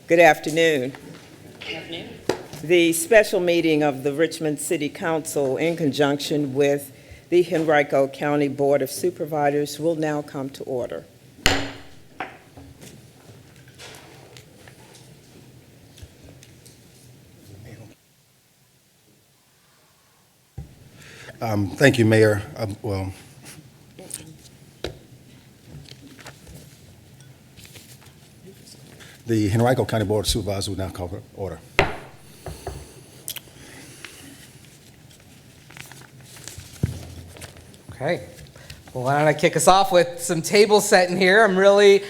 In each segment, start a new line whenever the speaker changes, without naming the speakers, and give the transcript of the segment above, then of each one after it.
Good afternoon.
Good afternoon.
The special meeting of the Richmond City Council in conjunction with the Henrico County Board of Supervisors will now come to order.
Thank you, Mayor. The Henrico County Board of Supervisors will now call to order.
Okay. Well, why don't I kick us off with some table setting here? I'm really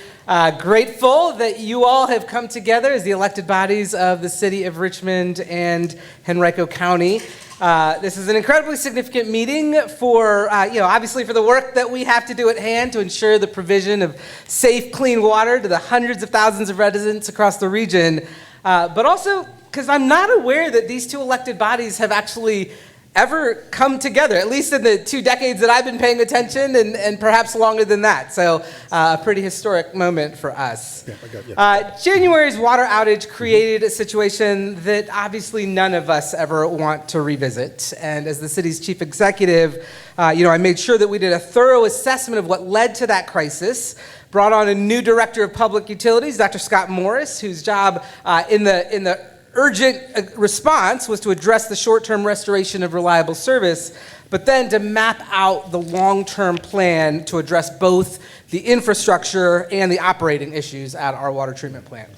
grateful that you all have come together as the elected bodies of the City of Richmond and Henrico County. This is an incredibly significant meeting for, obviously for the work that we have to do at hand to ensure the provision of safe, clean water to the hundreds of thousands of residents across the region, but also because I'm not aware that these two elected bodies have actually ever come together, at least in the 2 decades that I've been paying attention, and perhaps longer than that. So a pretty historic moment for us. January's water outage created a situation that obviously none of us ever want to revisit. And as the city's chief executive, I made sure that we did a thorough assessment of what led to that crisis, brought on a new director of public utilities, Dr. Scott Morris, whose job in the urgent response was to address the short-term restoration of reliable service, but then to map out the long-term plan to address both the infrastructure and the operating issues at our water treatment plant.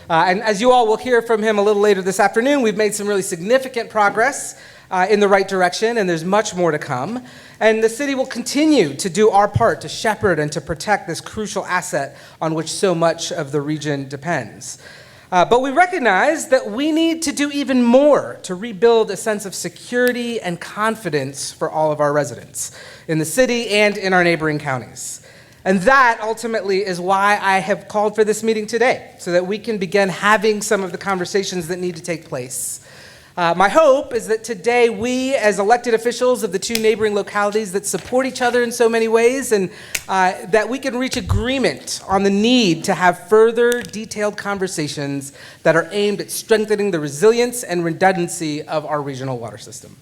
And as you all will hear from him a little later this afternoon, we've made some really significant progress in the right direction, and there's much more to come. And the city will continue to do our part to shepherd and to protect this crucial asset on which so much of the region depends. But we recognize that we need to do even more to rebuild a sense of security and confidence for all of our residents in the city and in our neighboring counties. And that ultimately is why I have called for this meeting today, so that we can begin having some of the conversations that need to take place. My hope is that today we, as elected officials of the two neighboring localities that support each other in so many ways, and that we can reach agreement on the need to have further detailed conversations that are aimed at strengthening the resilience and redundancy of our regional water system.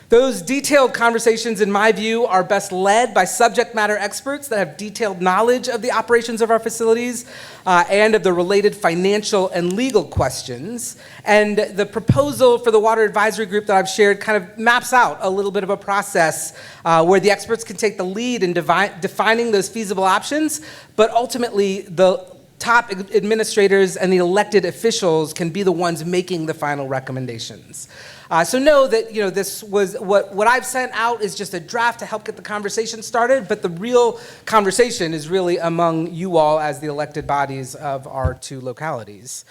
Those detailed conversations, in my view, are best led by subject matter experts that have detailed knowledge of the operations of our facilities and of the related financial and legal questions. And the proposal for the Water Advisory Group that I've shared kind of maps out a little bit of a process where the experts can take the lead in defining those feasible options, but ultimately the top administrators and the elected officials can be the ones making the final recommendations. So know that this was what I've sent out is just a draft to help get the conversation started, but the real conversation is really among you all as the elected bodies of our two localities.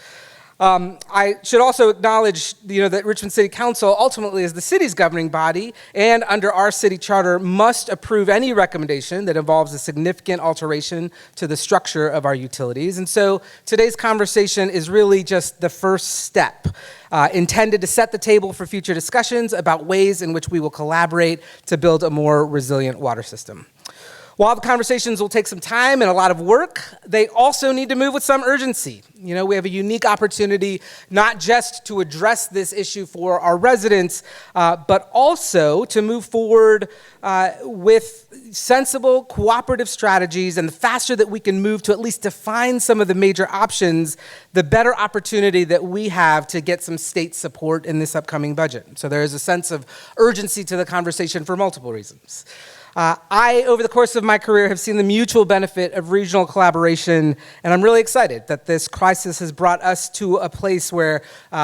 I should also acknowledge, that Richmond City Council ultimately is the city's governing body and under our city charter must approve any recommendation that involves a significant alteration to the structure of our utilities. And so today's conversation is really just the first step, intended to set the table for future discussions about ways in which we will collaborate to build a more resilient water system. While the conversations will take some time and a lot of work, they also need to move with some urgency. We have a unique opportunity not just to address this issue for our residents, but also to move forward with sensible, cooperative strategies. And the faster that we can move to at least define some of the major options, the better opportunity that we have to get some state support in this upcoming budget. So there is a sense of urgency to the conversation for multiple reasons. I, over the course of my career, have seen the mutual benefit of regional collaboration, and I'm really excited that this crisis has brought us to a place where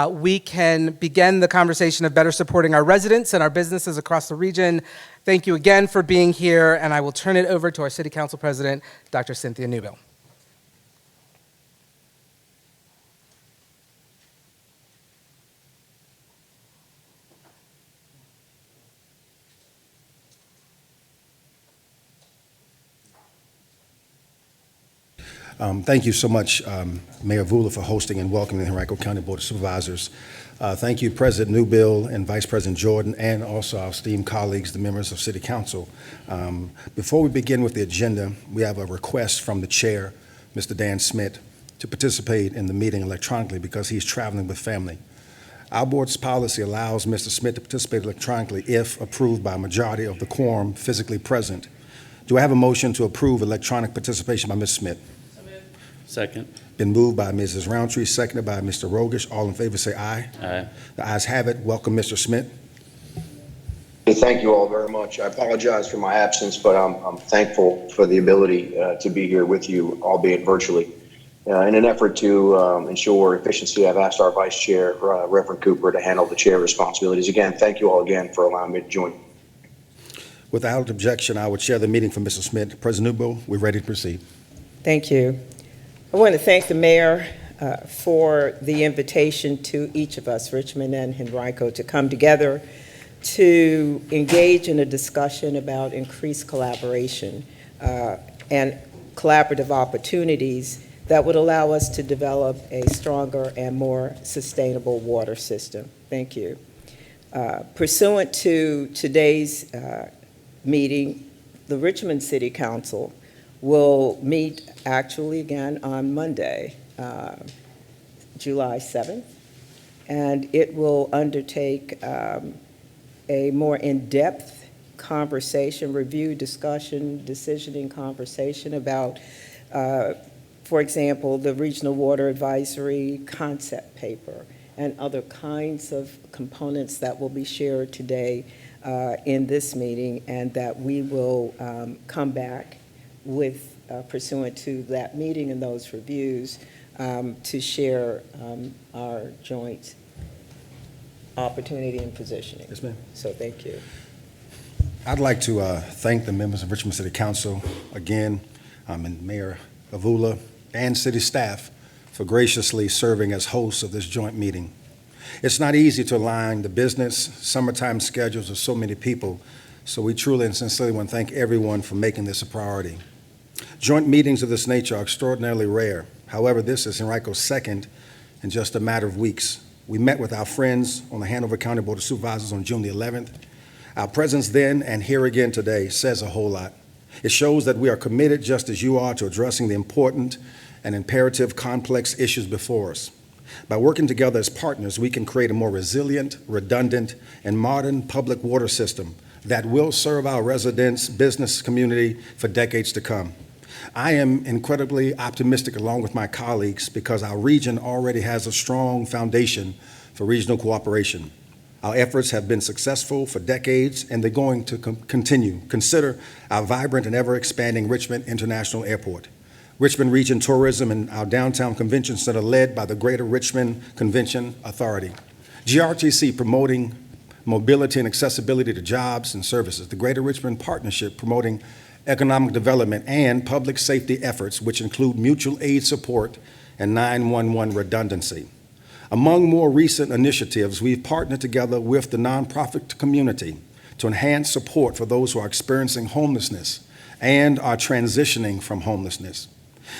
we can begin the conversation of better supporting our residents and our businesses across the region. Thank you again for being here, and I will turn it over to our City Council President, Dr. Cynthia Newbill.
Thank you so much, Mayor Vula, for hosting and welcoming the Henrico County Board of Supervisors. Thank you, President Newbill and Vice President Jordan, and also our esteemed colleagues, the members of City Council. Before we begin with the agenda, we have a request from the chair, Mr. Dan Smith, to to participate in the meeting electronically because he's traveling with family. Our board's policy allows Mr. Smith to participate electronically if approved by a majority of the quorum physically present. Do I have a motion to approve electronic participation by Ms. Smith?
Second.
Been moved by Mrs. Roundtree, seconded by Mr. Rogish. All in favor say aye.
Aye.
The ayes have it. Welcome, Mr. Smith.
Thank you all very much. I apologize for my absence, but I'm thankful for the ability to be here with you, albeit virtually. In an effort to ensure efficiency, I've asked our Vice Chair, Reverend Cooper, to handle the chair responsibilities. Again, thank you all again for allowing me to join.
Without objection, I would chair the meeting for Mr. Smith. President Newbill, we're ready to proceed.
Thank you. I want to thank the mayor for the invitation to each of us, Richmond and Henrico, to come together to engage in a discussion about increased collaboration and collaborative opportunities that would allow us to develop a stronger and more sustainable water system. Thank you. Pursuant to today's meeting, the Richmond City Council will meet actually again on Monday, July 7th, and it will undertake a more in-depth conversation, review, discussion, decisioning conversation about for example, the Regional Water Advisory concept paper and other kinds of components that will be shared today in this meeting, and that we will come back with, pursuant to that meeting and those reviews, to share our joint opportunity and positioning.
Yes, ma'am.
So thank you.
I'd like to thank the members of Richmond City Council again, and Mayor Avula and city staff for graciously serving as hosts of this joint meeting. It's not easy to align the business, summertime schedules of so many people, so we truly and sincerely want to thank everyone for making this a priority. Joint meetings of this nature are extraordinarily rare. However, this is Henrico's second in just a matter of weeks. We met with our friends on the Hanover County Board of Supervisors on June the 11th. Our presence then and here again today says a whole lot. It shows that we are committed, just as you are, to addressing the important and imperative complex issues before us. By working together as partners, we can create a more resilient, redundant, and modern public water system that will serve our residents, business community for decades to come. I am incredibly optimistic along with my colleagues because our region already has a strong foundation for regional cooperation. Our efforts have been successful for decades, and they're going to continue. Consider our vibrant and ever-expanding Richmond International Airport, Richmond Region Tourism, and our downtown convention center led by the Greater Richmond Convention Authority. GRTC promoting mobility and accessibility to jobs and services. The Greater Richmond Partnership promoting economic development and public safety efforts, which include mutual aid support and 911 redundancy. Among more recent initiatives, we've partnered together with the nonprofit community to enhance support for those who are experiencing homelessness and are transitioning from homelessness.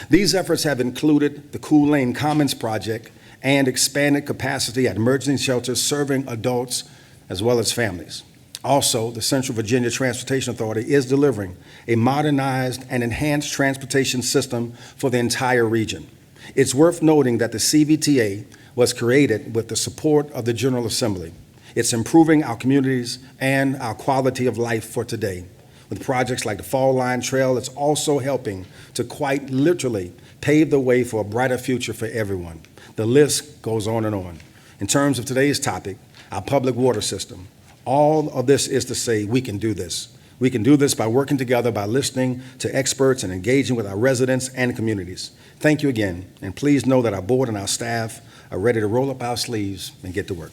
These efforts have included the Cool Lane Commons Project and expanded capacity at emergency shelters serving adults as well as families. Also, the Central Virginia Transportation Authority is delivering a modernized and enhanced transportation system for the entire region. It's worth noting that the CVTA was created with the support of the General Assembly. It's improving our communities and our quality of life for today. With projects like the Fall Line Trail, it's also helping to quite literally pave the way for a brighter future for everyone. The list goes on and on. In terms of today's topic, our public water system, all of this is to say we can do this. We can do this by working together, by listening to experts and engaging with our residents and communities. Thank you again, and please know that our board and our staff are ready to roll up our sleeves and get to work.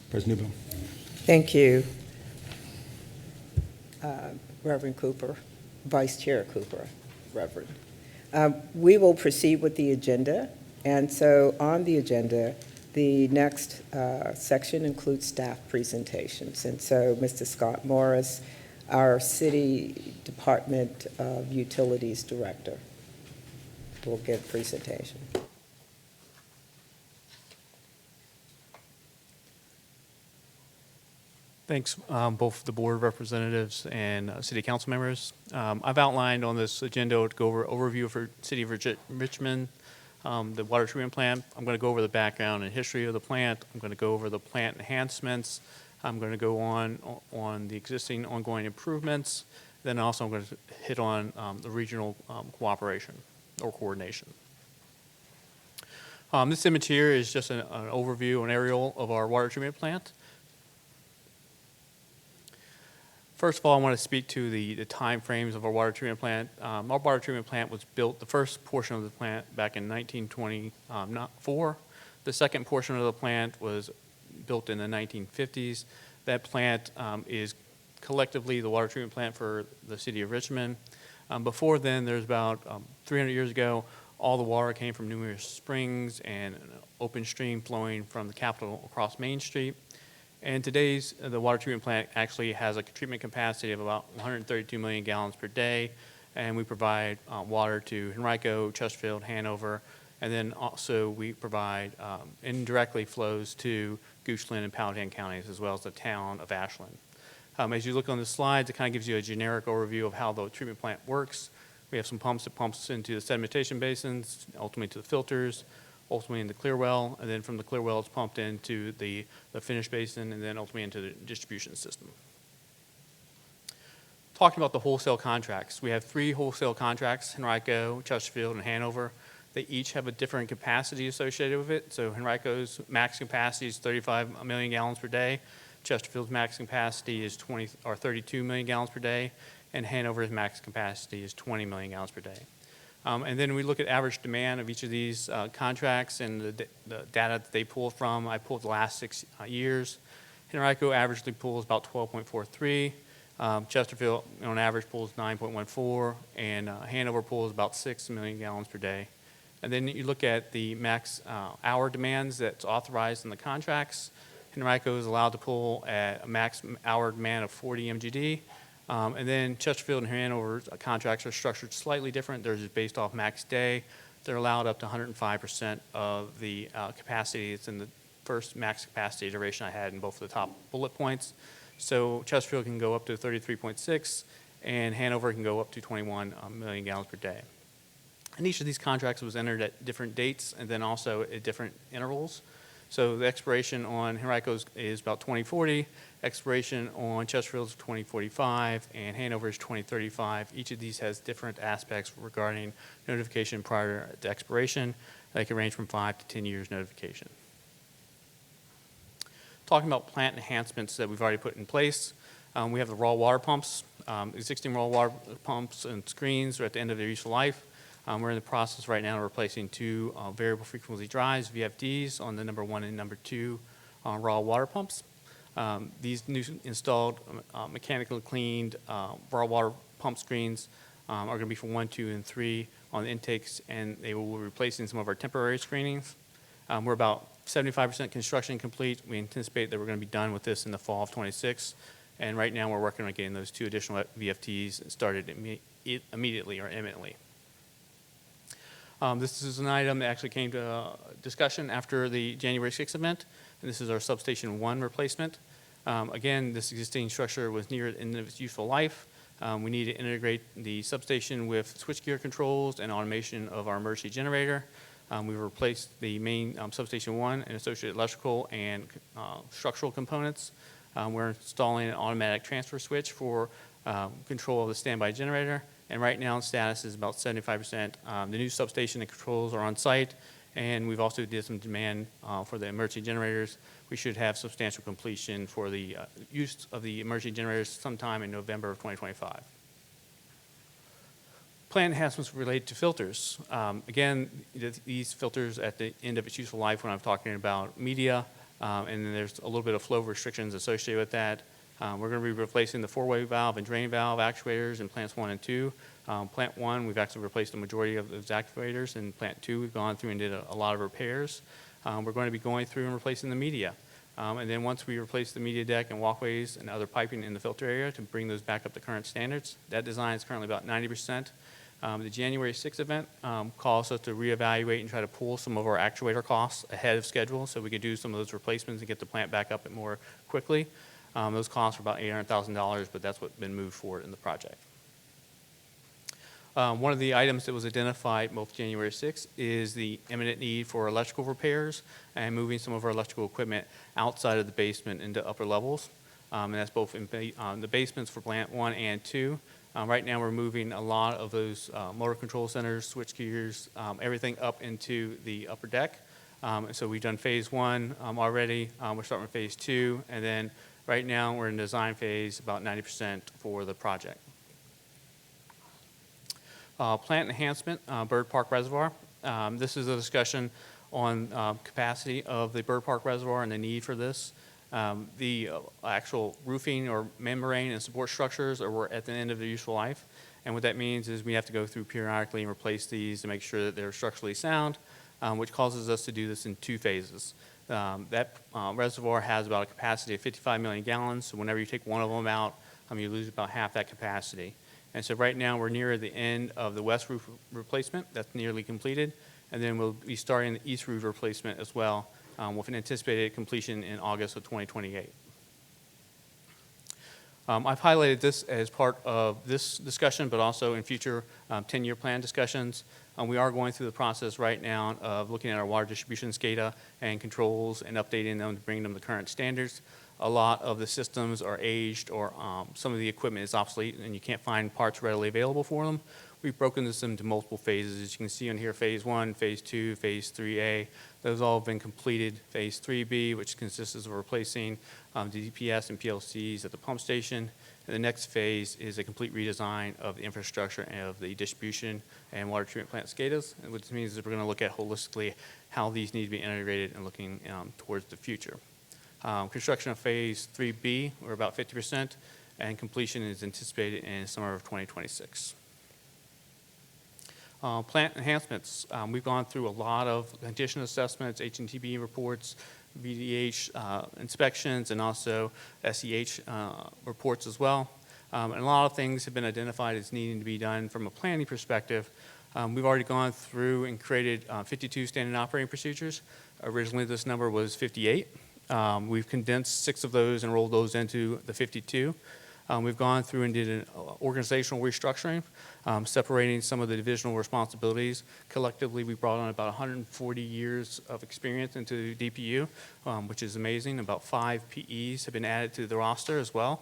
President Newbill.
Thank you, Reverend Cooper, Vice Chair Cooper, Reverend. We will proceed with the agenda, and so on the agenda, the next section includes staff presentations. And so Mr. Scott Morris, our City Department of Utilities Director, will give a presentation.
Thanks, both the board representatives and city council members. I've outlined on this agenda to go over overview for City of Richmond, the water treatment plant. I'm going to go over the background and history of the plant. I'm going to go over the plant enhancements. I'm going to go on the existing ongoing improvements. Then also I'm going to hit on the regional cooperation or coordination. This image here is just an overview, an aerial of our water treatment plant. First of all, I want to speak to the time frames of our water treatment plant. Our water treatment plant was built, the first portion of the plant, back in 1924. The second portion of the plant was built in the 1950s. That plant is collectively the water treatment plant for the city of Richmond. Before then, there's about 300 years ago, all the water came from numerous springs and an open stream flowing from the Capitol across Main Street. And today's, the water treatment plant actually has a treatment capacity of about 132 million gallons per day, and we provide water to Henrico, Chesterfield, Hanover, and then also we provide indirectly flows to Goochland and Powhatan counties, as well as the town of Ashland. As you look on the slides, it kind of gives you a generic overview of how the treatment plant works. We have some pumps that pumps into the sedimentation basins, ultimately to the filters, ultimately into clear well, and then from the clear well it's pumped into the finish basin, and then ultimately into the distribution system. Talking about the wholesale contracts, we have 3 wholesale contracts, Henrico, Chesterfield, and Hanover. They each have a different capacity associated with it. So Henrico's max capacity is 35 million gallons per day. Chesterfield's max capacity is 32 million gallons per day, and Hanover's max capacity is 20 million gallons per day. And then we look at average demand of each of these contracts and the data that they pull from. I pulled the last 6 years. Henrico averagely pulls about 12.43. Chesterfield, on average, pulls 9.14, and Hanover pulls about 6 million gallons per day. And then you look at the max hour demands that's authorized in the contracts. Henrico is allowed to pull at a max hour demand of 40 MGD. And then Chesterfield and Hanover contracts are structured slightly different. They're just based off max day. They're allowed up to 105% of the capacity. It's in the first max capacity iteration I had in both of the top bullet points. So Chesterfield can go up to 33.6, and Hanover can go up to 21 million gallons per day. And each of these contracts was entered at different dates and then also at different intervals. So the expiration on Henrico's is about 2040, expiration on Chesterfield's 2045, and Hanover's 2035. Each of these has different aspects regarding notification prior to expiration. They can range from 5 to 10 years notification. Talking about plant enhancements that we've already put in place, we have the raw water pumps. Existing raw water pumps and screens are at the end of their useful life. We're in the process right now of replacing 2 variable frequency drives, VFDs, on the number 1 and number 2 raw water pumps. These new installed mechanically cleaned raw water pump screens are going to be for 1, 2, and 3 on the intakes, and they will be replacing some of our temporary screenings. We're about 75% construction complete. We anticipate that we're going to be done with this in the fall of 26, and right now we're working on getting those 2 additional VFDs started immediately or imminently. This is an item that actually came to discussion after the January 6th event, and this is our Substation 1 replacement. Again, this existing structure was near the end of its useful life. We need to integrate the substation with switchgear controls and automation of our emergency generator. We've replaced the main Substation 1 and associated electrical and structural components. We're installing an automatic transfer switch for control of the standby generator. And right now, the status is about 75%. The new substation and controls are on site, and we've also did some demand for the emergency generators. We should have substantial completion for the use of the emergency generators sometime in November of 2025. Plant enhancements related to filters. Again, these filters at the end of its useful life when I'm talking about media, and then there's a little bit of flow restrictions associated with that. We're going to be replacing the 4-way valve and drain valve actuators in plants 1 and 2. Plant 1, we've actually replaced the majority of those actuators. In plant 2, we've gone through and did a lot of repairs. We're going to be going through and replacing the media. And then once we replace the media deck and walkways and other piping in the filter area to bring those back up to current standards, that design is currently about 90%. The January 6th event calls us to reevaluate and try to pull some of our actuator costs ahead of schedule so we could do some of those replacements and get the plant back up more quickly. Those costs are about $800,000, but that's what's been moved forward in the project. One of the items that was identified both January 6th is the imminent need for electrical repairs and moving some of our electrical equipment outside of the basement into upper levels. And that's both in the basements for plant 1 and 2. Right now, we're moving a lot of those motor control centers, switch gears, everything up into the upper deck. So we've done phase 1 already. We're starting with phase 2. And then right now, we're in design phase, about 90% for the project. Plant enhancement, Bird Park Reservoir. This is a discussion on capacity of the Bird Park Reservoir and the need for this. The actual roofing or membrane and support structures are at the end of their useful life. And what that means is we have to go through periodically and replace these to make sure that they're structurally sound, which causes us to do this in 2 phases. That reservoir has about a capacity of 55 million gallons. So whenever you take one of them out, you lose about half that capacity. And so right now, we're near the end of the west roof replacement. That's nearly completed. And then we'll be starting the east roof replacement as well, with an anticipated completion in August of 2028. I've highlighted this as part of this discussion, but also in future 10-year plan discussions. We are going through the process right now of looking at our water distribution SCADA and controls and updating them to bring them to current standards. A lot of the systems are aged, or some of the equipment is obsolete and you can't find parts readily available for them. We've broken this into multiple phases. As you can see on here, phase 1, phase 2, phase 3A. Those all have been completed. Phase 3B, which consists of replacing the DPS and PLCs at the pump station. And the next phase is a complete redesign of the infrastructure and of the distribution and water treatment plant SCADAs, which means that we're going to look at holistically how these need to be integrated and looking towards the future. Construction of phase 3B, we're about 50%, and completion is anticipated in summer of 2026. Plant enhancements. We've gone through a lot of condition assessments, HNTB reports, VDH inspections, and also SEH reports as well. And a lot of things have been identified as needing to be done from a planning perspective. We've already gone through and created 52 standard operating procedures. Originally, this number was 58. We've condensed 6 of those and rolled those into the 52. We've gone through and did an organizational restructuring, separating some of the divisional responsibilities. Collectively, we brought on about 140 years of experience into DPU, which is amazing. About 5 PEs have been added to the roster as well.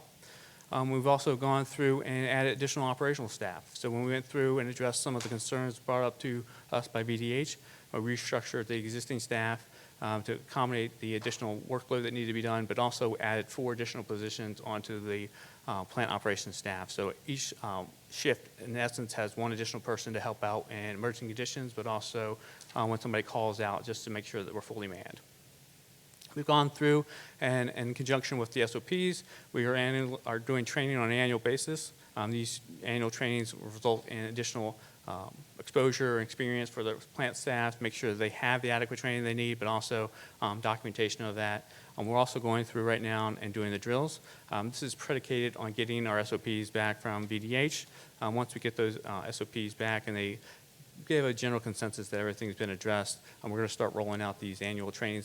We've also gone through and added additional operational staff. So when we went through and addressed some of the concerns brought up to us by VDH, we restructured the existing staff to accommodate the additional workload that needed to be done, but also added 4 additional positions onto the plant operations staff. So each shift, in essence, has 1 additional person to help out in emergency conditions, but also when somebody calls out, just to make sure that we're fully manned. We've gone through, and in conjunction with the SOPs, we are doing training on an annual basis. These annual trainings will result in additional exposure and experience for the plant staff to make sure that they have the adequate training they need, but also documentation of that. We're also going through right now and doing the drills. This is predicated on getting our SOPs back from VDH. Once we get those SOPs back and they give a general consensus that everything's been addressed, we're going to start rolling out these annual training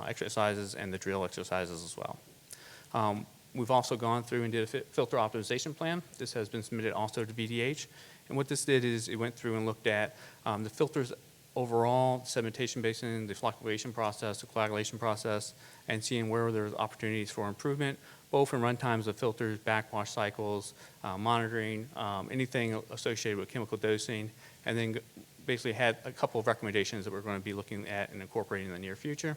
exercises and the drill exercises as well. We've also gone through and did a filter optimization plan. This has been submitted also to VDH. And what this did is it went through and looked at the filters overall, sedimentation basin, the flocculation process, the coagulation process, and seeing where there's opportunities for improvement, both in run times of filters, backwash cycles, monitoring, anything associated with chemical dosing, and then basically had a couple of recommendations that we're going to be looking at and incorporating in the near future.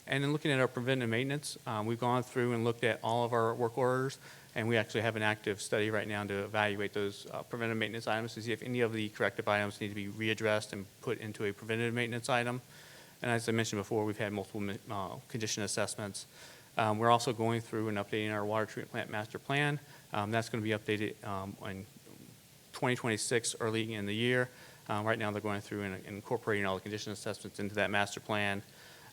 And then looking at our preventive maintenance, we've gone through and looked at all of our work orders, and we actually have an active study right now to evaluate those preventive maintenance items to see if any of the corrective items need to be readdressed and put into a preventative maintenance item. And as I mentioned before, we've had multiple condition assessments. We're also going through and updating our water treatment plant master plan. That's going to be updated in 2026, early in the year. Right now, they're going through and incorporating all the condition assessments into that master plan.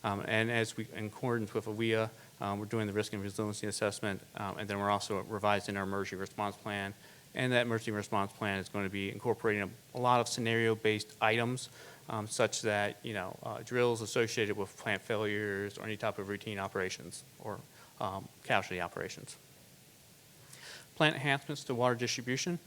And as we, in accordance with AWEA, we're doing the risk and resiliency assessment, and then we're also revising our emergency response plan. And that emergency response plan is going to be incorporating a lot of scenario-based items, such that, drills associated with plant failures or any type of routine operations or casualty operations. plant enhancements to water distribution.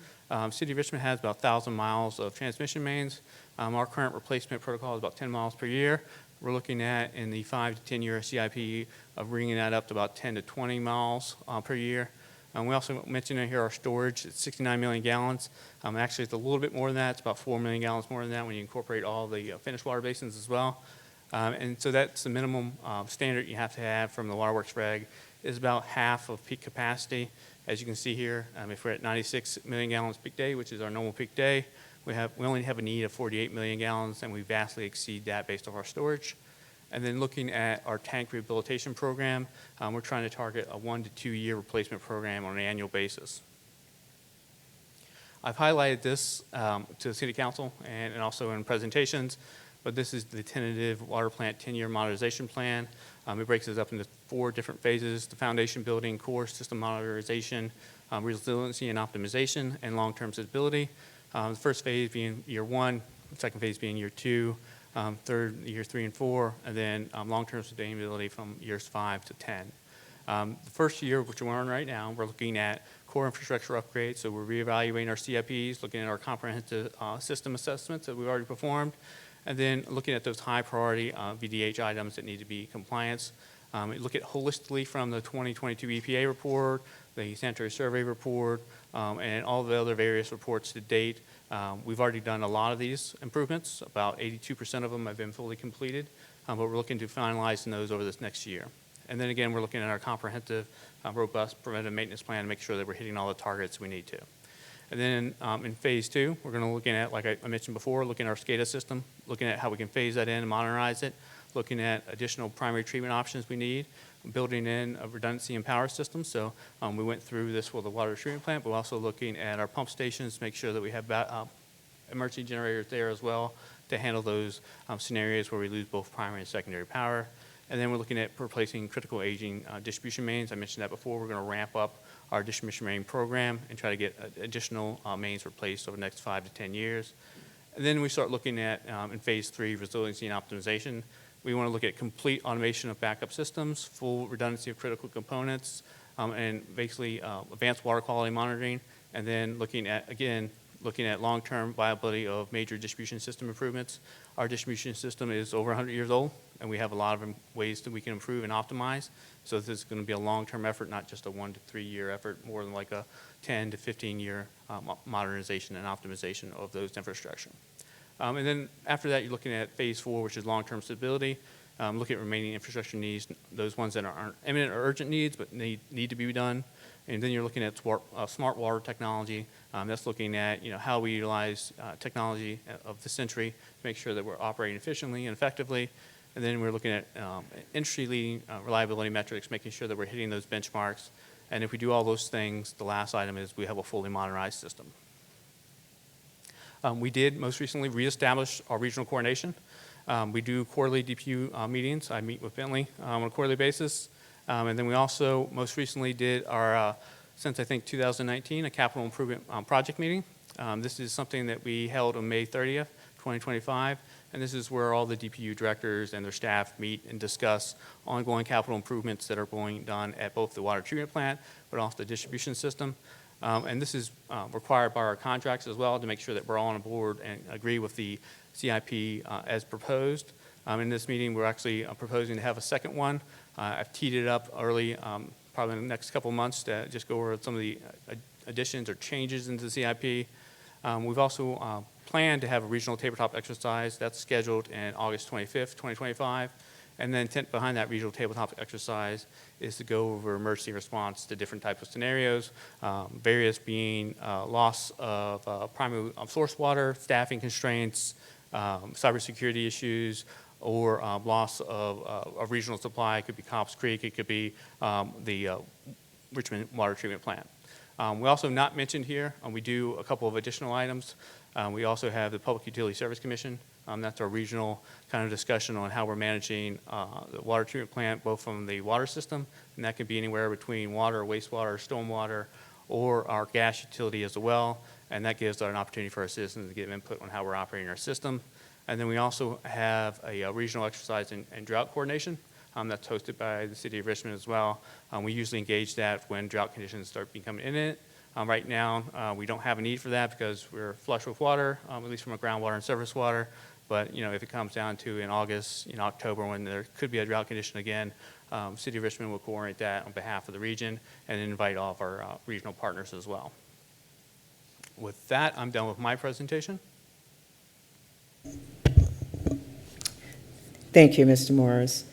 City of Richmond has about 1,000 miles of transmission mains. Our current replacement protocol is about 10 miles per year. We're looking at, in the 5 to 10 year CIP, of bringing that up to about 10 to 20 miles per year. We also mentioned in here our storage. It's 69 million gallons. Actually, it's a little bit more than that. It's about 4 million gallons more than that when you incorporate all the finished water basins as well. And so that's the minimum standard you have to have from the Waterworks reg, is about half of peak capacity. As you can see here, if we're at 96 million gallons peak day, which is our normal peak day, we only have a need of 48 million gallons, and we vastly exceed that based off our storage. And then looking at our tank rehabilitation program, we're trying to target a 1 to 2 year replacement program on an annual basis. I've highlighted this to the City Council and also in presentations, but this is the tentative water plant 10-year modernization plan. It breaks it up into 4 different phases: the foundation building, core system modernization, resiliency and optimization, and long-term stability. The first phase being year 1, the second phase being year 2, third, year 3 and 4, and then long-term sustainability from years 5 to 10. The first year, which we're on right now, we're looking at core infrastructure upgrades. So we're reevaluating our CIPs, looking at our comprehensive system assessments that we've already performed, and then looking at those high priority VDH items that need to be compliance. Look at holistically from the 2022 EPA report, the sanitary survey report, and all the other various reports to date. We've already done a lot of these improvements. About 82% of them have been fully completed, but we're looking to finalize those over this next year. And then again, we're looking at our comprehensive, robust preventive maintenance plan to make sure that we're hitting all the targets we need to. And then in phase 2, we're going to look at, like I mentioned before, looking at our SCADA system, looking at how we can phase that in and modernize it, looking at additional primary treatment options we need, building in a redundancy in power systems. So we went through this with the water treatment plant, but also looking at our pump stations to make sure that we have emergency generators there as well to handle those scenarios where we lose both primary and secondary power. And then we're looking at replacing critical aging distribution mains. I mentioned that before. We're going to ramp up our distribution main program and try to get additional mains replaced over the next 5 to 10 years. And then we start looking at, in phase 3, resiliency and optimization. We want to look at complete automation of backup systems, full redundancy of critical components, and basically advanced water quality monitoring, and then looking at long-term viability of major distribution system improvements. Our distribution system is over 100 years old, and we have a lot of ways that we can improve and optimize. So this is going to be a long-term effort, not just a 1 to 3 year effort, more than like a 10 to 15 year modernization and optimization of those infrastructure. And then after that, you're looking at phase 4, which is long-term stability. Look at remaining infrastructure needs, those ones that aren't imminent or urgent needs, but need to be done. And then you're looking at smart water technology. That's looking at how we utilize technology of the century to make sure that we're operating efficiently and effectively. And then we're looking at industry-leading reliability metrics, making sure that we're hitting those benchmarks. And if we do all those things, the last item is we have a fully modernized system. We did most recently reestablish our regional coordination. We do quarterly DPU meetings. I meet with Bentley on a quarterly basis. And then we also most recently did our, since I think 2019, a capital improvement project meeting. This is something that we held on May 30th, 2025. And this is where all the DPU directors and their staff meet and discuss ongoing capital improvements that are being done at both the water treatment plant, but also the distribution system. And this is required by our contracts as well to make sure that we're all on board and agree with the CIP as proposed. In this meeting, we're actually proposing to have a second one. I've teed it up early, probably in the next couple of months, to just go over some of the additions or changes into the CIP. We've also planned to have a regional tabletop exercise that's scheduled in August 25th, 2025. And the intent behind that regional tabletop exercise is to go over emergency response to different types of scenarios, various being loss of primary source water, staffing constraints, cybersecurity issues, or loss of a regional supply. It could be Cobbs Creek, it could be the Richmond Water Treatment Plant. We also not mentioned here, we do a couple of additional items. We also have the Public Utility Service Commission. That's our regional kind of discussion on how we're managing the water treatment plant, both from the water system, and that could be anywhere between water, wastewater, stormwater, or our gas utility as well. And that gives an opportunity for our citizens to give input on how we're operating our system. And then we also have a regional exercise in drought coordination. That's hosted by the City of Richmond as well. We usually engage that when drought conditions start becoming imminent. Right now, we don't have a need for that because we're flush with water, at least from a groundwater and surface water. But, if it comes down to in August, October, when there could be a drought condition again, City of Richmond will coordinate that on behalf of the region and invite all of our regional partners as well. With that, I'm done with my presentation.
Thank you, Mr. Morris.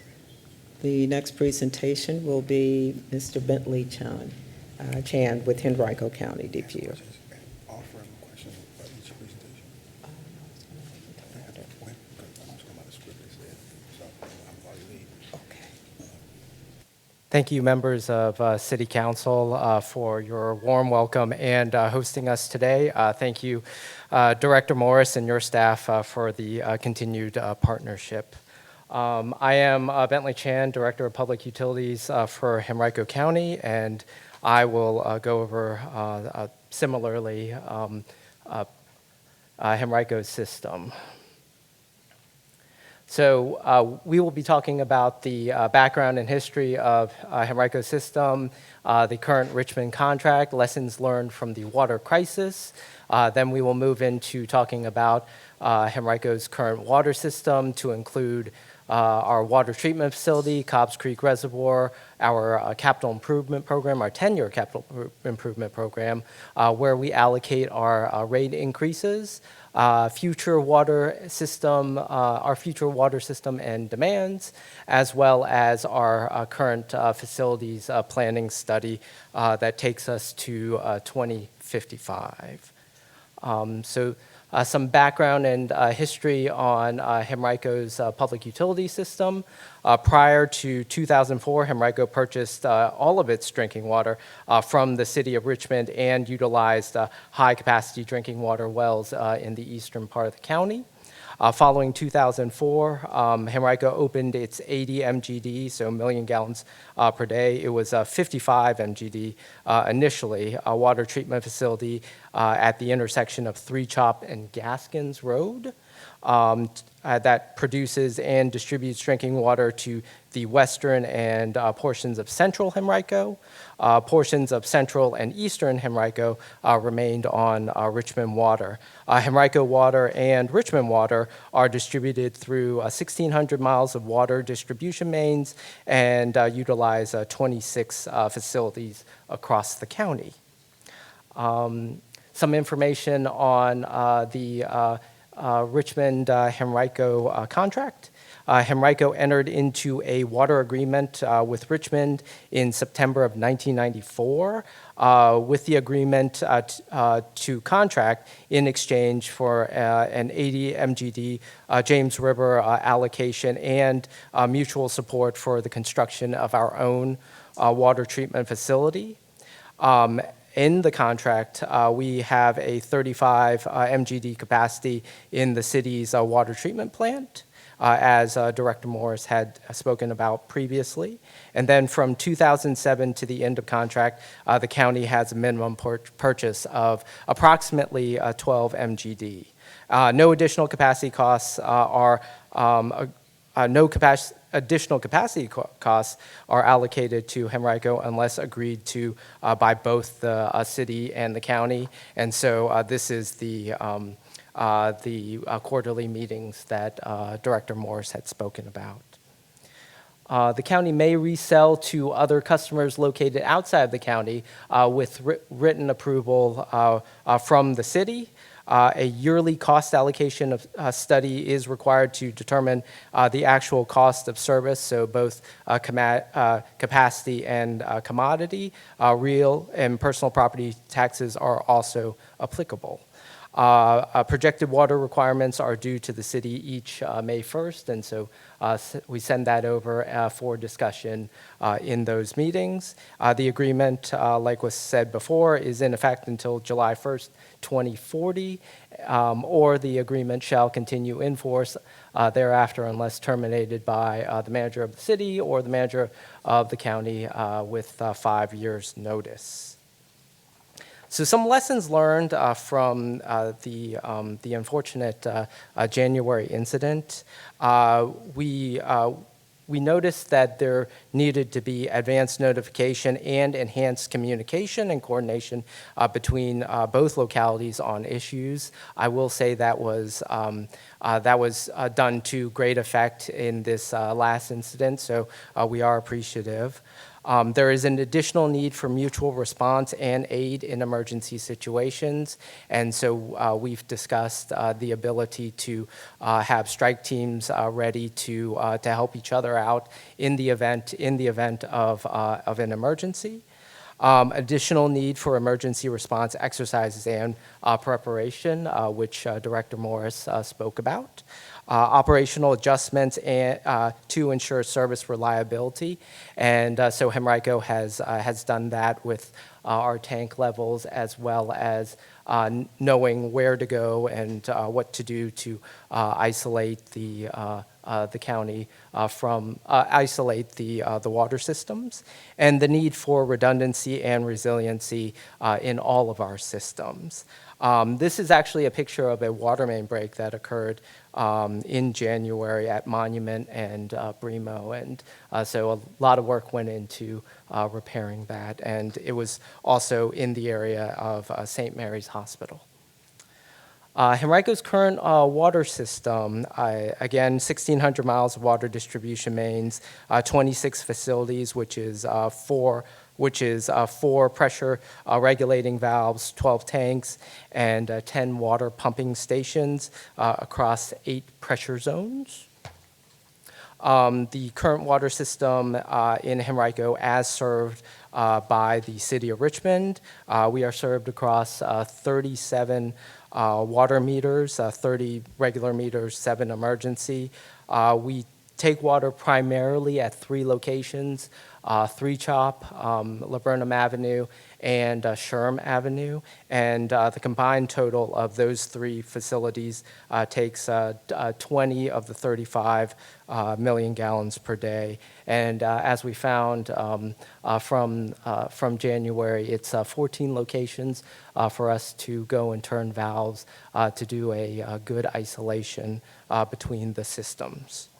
The next presentation will be Mr. Bentley Chan with Henrico County DPU.
Offer any questions about each presentation? I'm just going by the script they said, so I'm going to leave.
Okay.
Thank you, members of City Council, for your warm welcome and hosting us today. Thank you, Director Morris and your staff for the continued partnership. I am Bentley Chan, Director of Public Utilities for Henrico County, and I will go over similarly Henrico's system. So we will be talking about the background and history of Henrico's system, the current Richmond contract, lessons learned from the water crisis. Then we will move into talking about Henrico's current water system to include our water treatment facility, Cobbs Creek Reservoir, our capital improvement program, our 10-year capital improvement program, where we allocate our rate increases, future water system, our future water system and demands, as well as our current facilities planning study that takes us to 2055. Some background and history on Henrico's public utility system. Prior to 2004, Henrico purchased all of its drinking water from the city of Richmond and utilized high-capacity drinking water wells in the eastern part of the county. Following 2004, Henrico opened its 80 MGD, so million gallons per day. It was 55 MGD initially, a water treatment facility at the intersection of Three Chop and Gaskins Road that produces and distributes drinking water to the western and portions of central Henrico. Portions of central and eastern Henrico remained on Richmond Water. Henrico Water and Richmond Water are distributed through 1,600 miles of water distribution mains and utilize 26 facilities across the county. Some information on the Richmond Henrico contract. Henrico entered into a water agreement with Richmond in September of 1994 with the agreement to contract in exchange for an 80 MGD James River allocation and mutual support for the construction of our own water treatment facility. In the contract, we have a 35 MGD capacity in the city's water treatment plant, as Director Morris had spoken about previously. And then from 2007 to the end of contract, the county has a minimum purchase of approximately 12 MGD. No additional capacity costs additional capacity costs are allocated to Henrico unless agreed to by both the city and the county. And so this is the quarterly meetings that Director Morris had spoken about. The county may resell to other customers located outside the county with written approval from the city. A yearly cost allocation of study is required to determine the actual cost of service, so both capacity and commodity. Real and personal property taxes are also applicable. Projected water requirements are due to the city each May 1st, and so we send that over for discussion in those meetings. The agreement, like was said before, is in effect until July 1st, 2040, or the agreement shall continue in force thereafter unless terminated by the manager of the city or the manager of the county with 5 years' notice. So some lessons learned from the unfortunate January incident. We we noticed that there needed to be advanced notification and enhanced communication and coordination between both localities on issues. I will say that was done to great effect in this last incident, so we are appreciative. There is an additional need for mutual response and aid in emergency situations, and so we've discussed the ability to have strike teams ready to help each other out in the event of an emergency. Additional need for emergency response exercises and preparation, which Director Morris spoke about. Operational adjustments to ensure service reliability, and so Henrico has done that with our tank levels, as well as knowing where to go and what to do to isolate the county isolate the water systems, and the need for redundancy and resiliency in all of our systems. This is actually a picture of a water main break that occurred in January at Monument and Bremo, and so a lot of work went into repairing that, and it was also in the area of St. Mary's Hospital. Henrico's current water system, again, 1,600 miles of water distribution mains, 26 facilities, which is four pressure regulating valves, 12 tanks, and 10 water pumping stations across 8 pressure zones. The current water system in Henrico, as served by the City of Richmond, we are served across 37 water meters, 30 regular meters, 7 emergency. We take water primarily at 3 locations, 3 Chop, Laburnum Avenue, and Sherm Avenue, and the combined total of those 3 facilities takes 20 of the 35 million gallons per day. And as we found from January, it's 14 locations for us to go and turn valves to do a good isolation between the systems.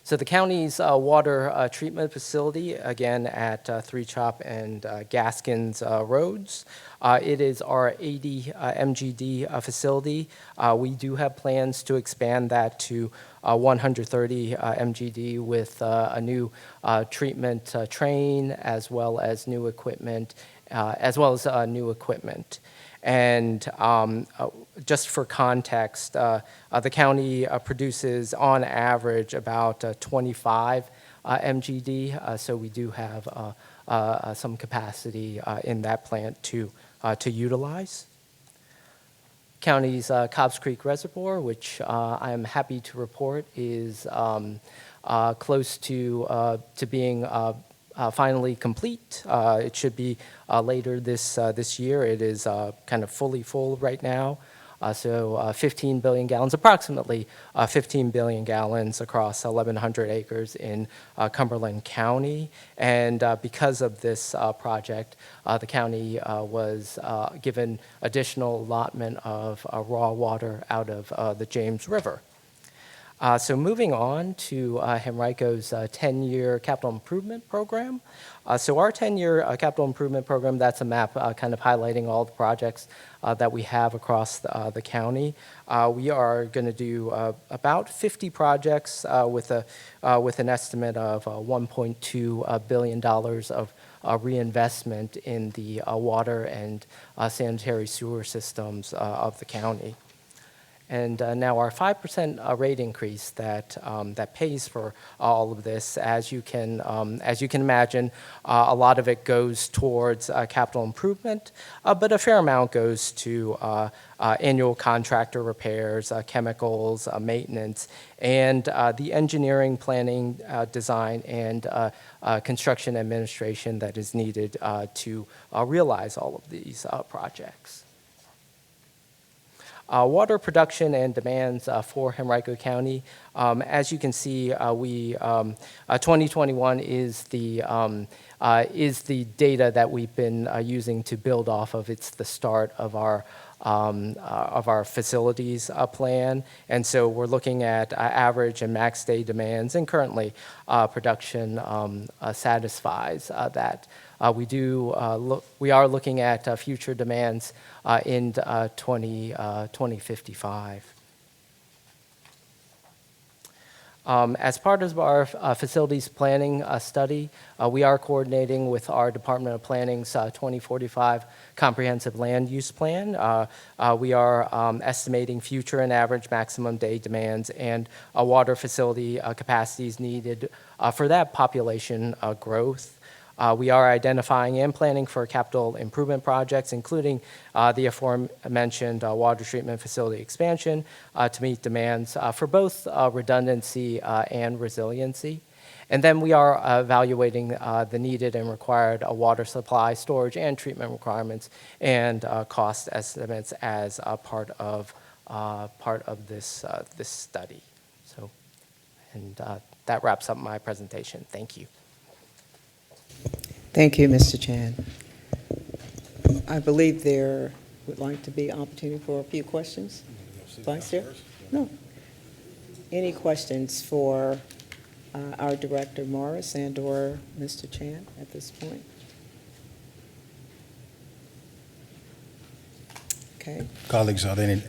So the county's water treatment facility, again at 3 Chop and Gaskins Roads, it is our 80 MGD facility. We do have plans to expand that to 130 MGD with a new treatment train, as well as new equipment, And just for context, the county produces on average about 25 MGD, so we do have some capacity in that plant to utilize. County's Cobbs Creek Reservoir, which I am happy to report is close to being finally complete. It should be later this year. It is kind of fully full right now. So 15 billion gallons, approximately 15 billion gallons across 1,100 acres in Cumberland County. And because of this project, the county was given additional allotment of raw water out of the James River. So moving on to Henrico's 10-year capital improvement program. So our 10-year capital improvement program, that's a map kind of highlighting all the projects that we have across the county. We are going to do about 50 projects with an estimate of $1.2 billion of reinvestment in the water and sanitary sewer systems of the county. And now our 5% rate increase that pays for all of this, as you can imagine, a lot of it goes towards capital improvement, but a fair amount goes to annual contractor repairs, chemicals, maintenance, and the engineering, planning, design, and construction administration that is needed to realize all of these projects. Water production and demands for Henrico County. As you can see, 2021 is the data that we've been using to build off of. It's the start of our of our facilities plan. And so we're looking at average and max day demands, and currently production satisfies that. We are looking at future demands in 2055. As part of our facilities planning study, we are coordinating with our Department of Planning's 2045 Comprehensive Land Use Plan. We are estimating future and average maximum day demands and water facility capacities needed for that population growth. We are identifying and planning for capital improvement projects, including the aforementioned water treatment facility expansion to meet demands for both redundancy and resiliency. And then we are evaluating the needed and required water supply, storage, and treatment requirements and cost estimates as a part of this study. So, and that wraps up my presentation. Thank you.
Thank you, Mr. Chan. I believe there would like to be opportunity for a few questions. Vice Chair? No. Any questions for our Director Morris and/or Mr. Chan at this point? Okay.
Colleagues, are there any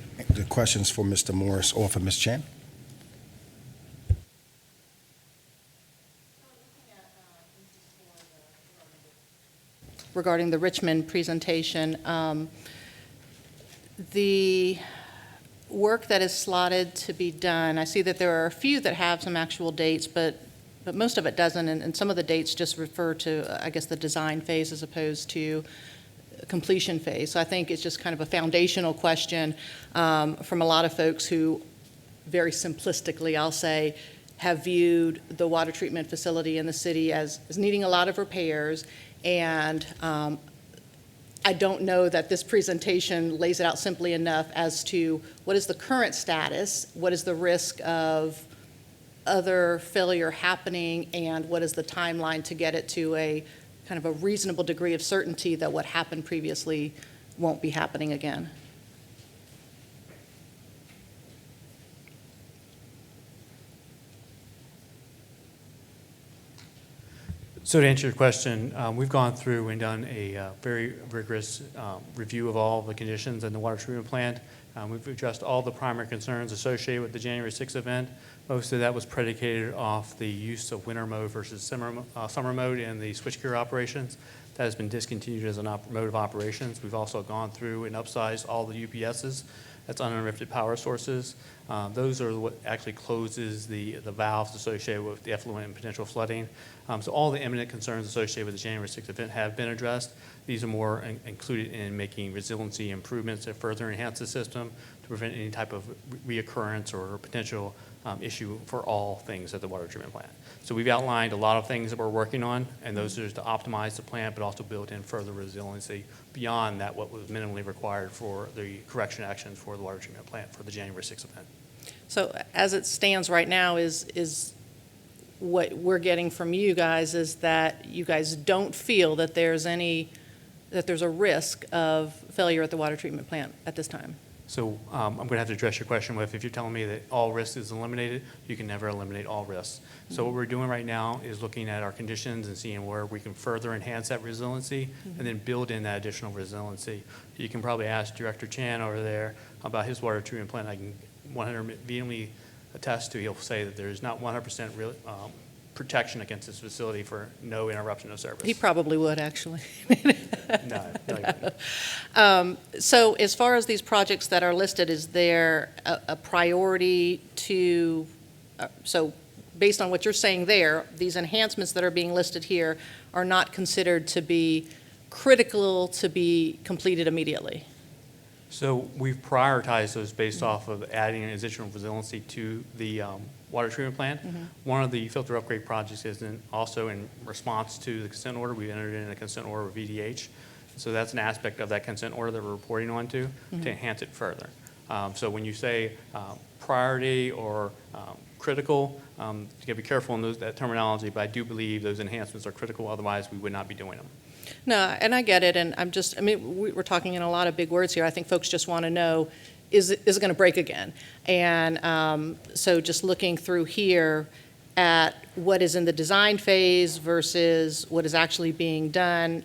questions for Mr. Morris or for Ms. Chan?
Regarding the Richmond presentation, the work that is slotted to be done, I see that there are a few that have some actual dates, but most of it doesn't, and some of the dates just refer to, I guess, the design phase as opposed to completion phase. So I think it's just kind of a foundational question from a lot of folks who, very simplistically, I'll say, have viewed the water treatment facility in the city as needing a lot of repairs. And I don't know that this presentation lays it out simply enough as to what is the current status, what is the risk of other failure happening, and what is the timeline to get it to a kind of a reasonable degree of certainty that what happened previously won't be happening again.
So to answer your question, we've gone through and done a very rigorous review of all the conditions in the water treatment plant. We've addressed all the primary concerns associated with the January 6th event. Most of that was predicated off the use of winter mode versus summer mode in the switchgear operations. That has been discontinued as a mode of operations. We've also gone through and upsized all the UPSs. That's uninterrupted power sources. Those are what actually closes the valves associated with the effluent and potential flooding. So all the imminent concerns associated with the January 6th event have been addressed. These are more included in making resiliency improvements that further enhance the system to prevent any type of reoccurrence or potential issue for all things at the water treatment plant. So we've outlined a lot of things that we're working on, and those are to optimize the plant, but also build in further resiliency beyond that what was minimally required for the correction actions for the water treatment plant for the January 6th event.
So as it stands right now is what we're getting from you guys is that you guys don't feel that there's a risk of failure at the water treatment plant at this time.
So I'm going to have to address your question with, if you're telling me that all risk is eliminated, you can never eliminate all risks. So what we're doing right now is looking at our conditions and seeing where we can further enhance that resiliency and then build in that additional resiliency. You can probably ask Director Chan over there about his water treatment plant. I can 100% attest to, he'll say that there's not 100% protection against this facility for no interruption of service.
He probably would, actually.
No.
So as far as these projects that are listed, is there a priority to, so based on what you're saying there, these enhancements that are being listed here are not considered to be critical to be completed immediately?
So we've prioritized those based off of adding an additional resiliency to the water treatment plant. One of the filter upgrade projects is also in response to the consent order. We entered in a consent order with VDH. So that's an aspect of that consent order that we're reporting on to enhance it further. So when you say priority or critical, you got to be careful in that terminology, but I do believe those enhancements are critical, otherwise we would not be doing them.
No, and I get it, and I mean, we're talking in a lot of big words here. I think folks just want to know, is it going to break again? And so just looking through here at what is in the design phase versus what is actually being done,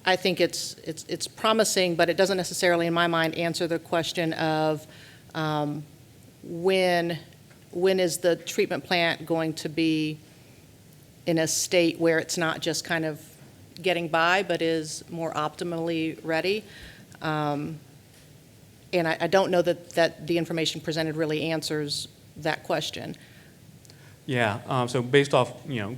I think it's promising, but it doesn't necessarily, in my mind, answer the question of when is the treatment plant going to be in a state where it's not just kind of getting by, but is more optimally ready. And I don't know that the information presented really answers that question.
Yeah, so based off,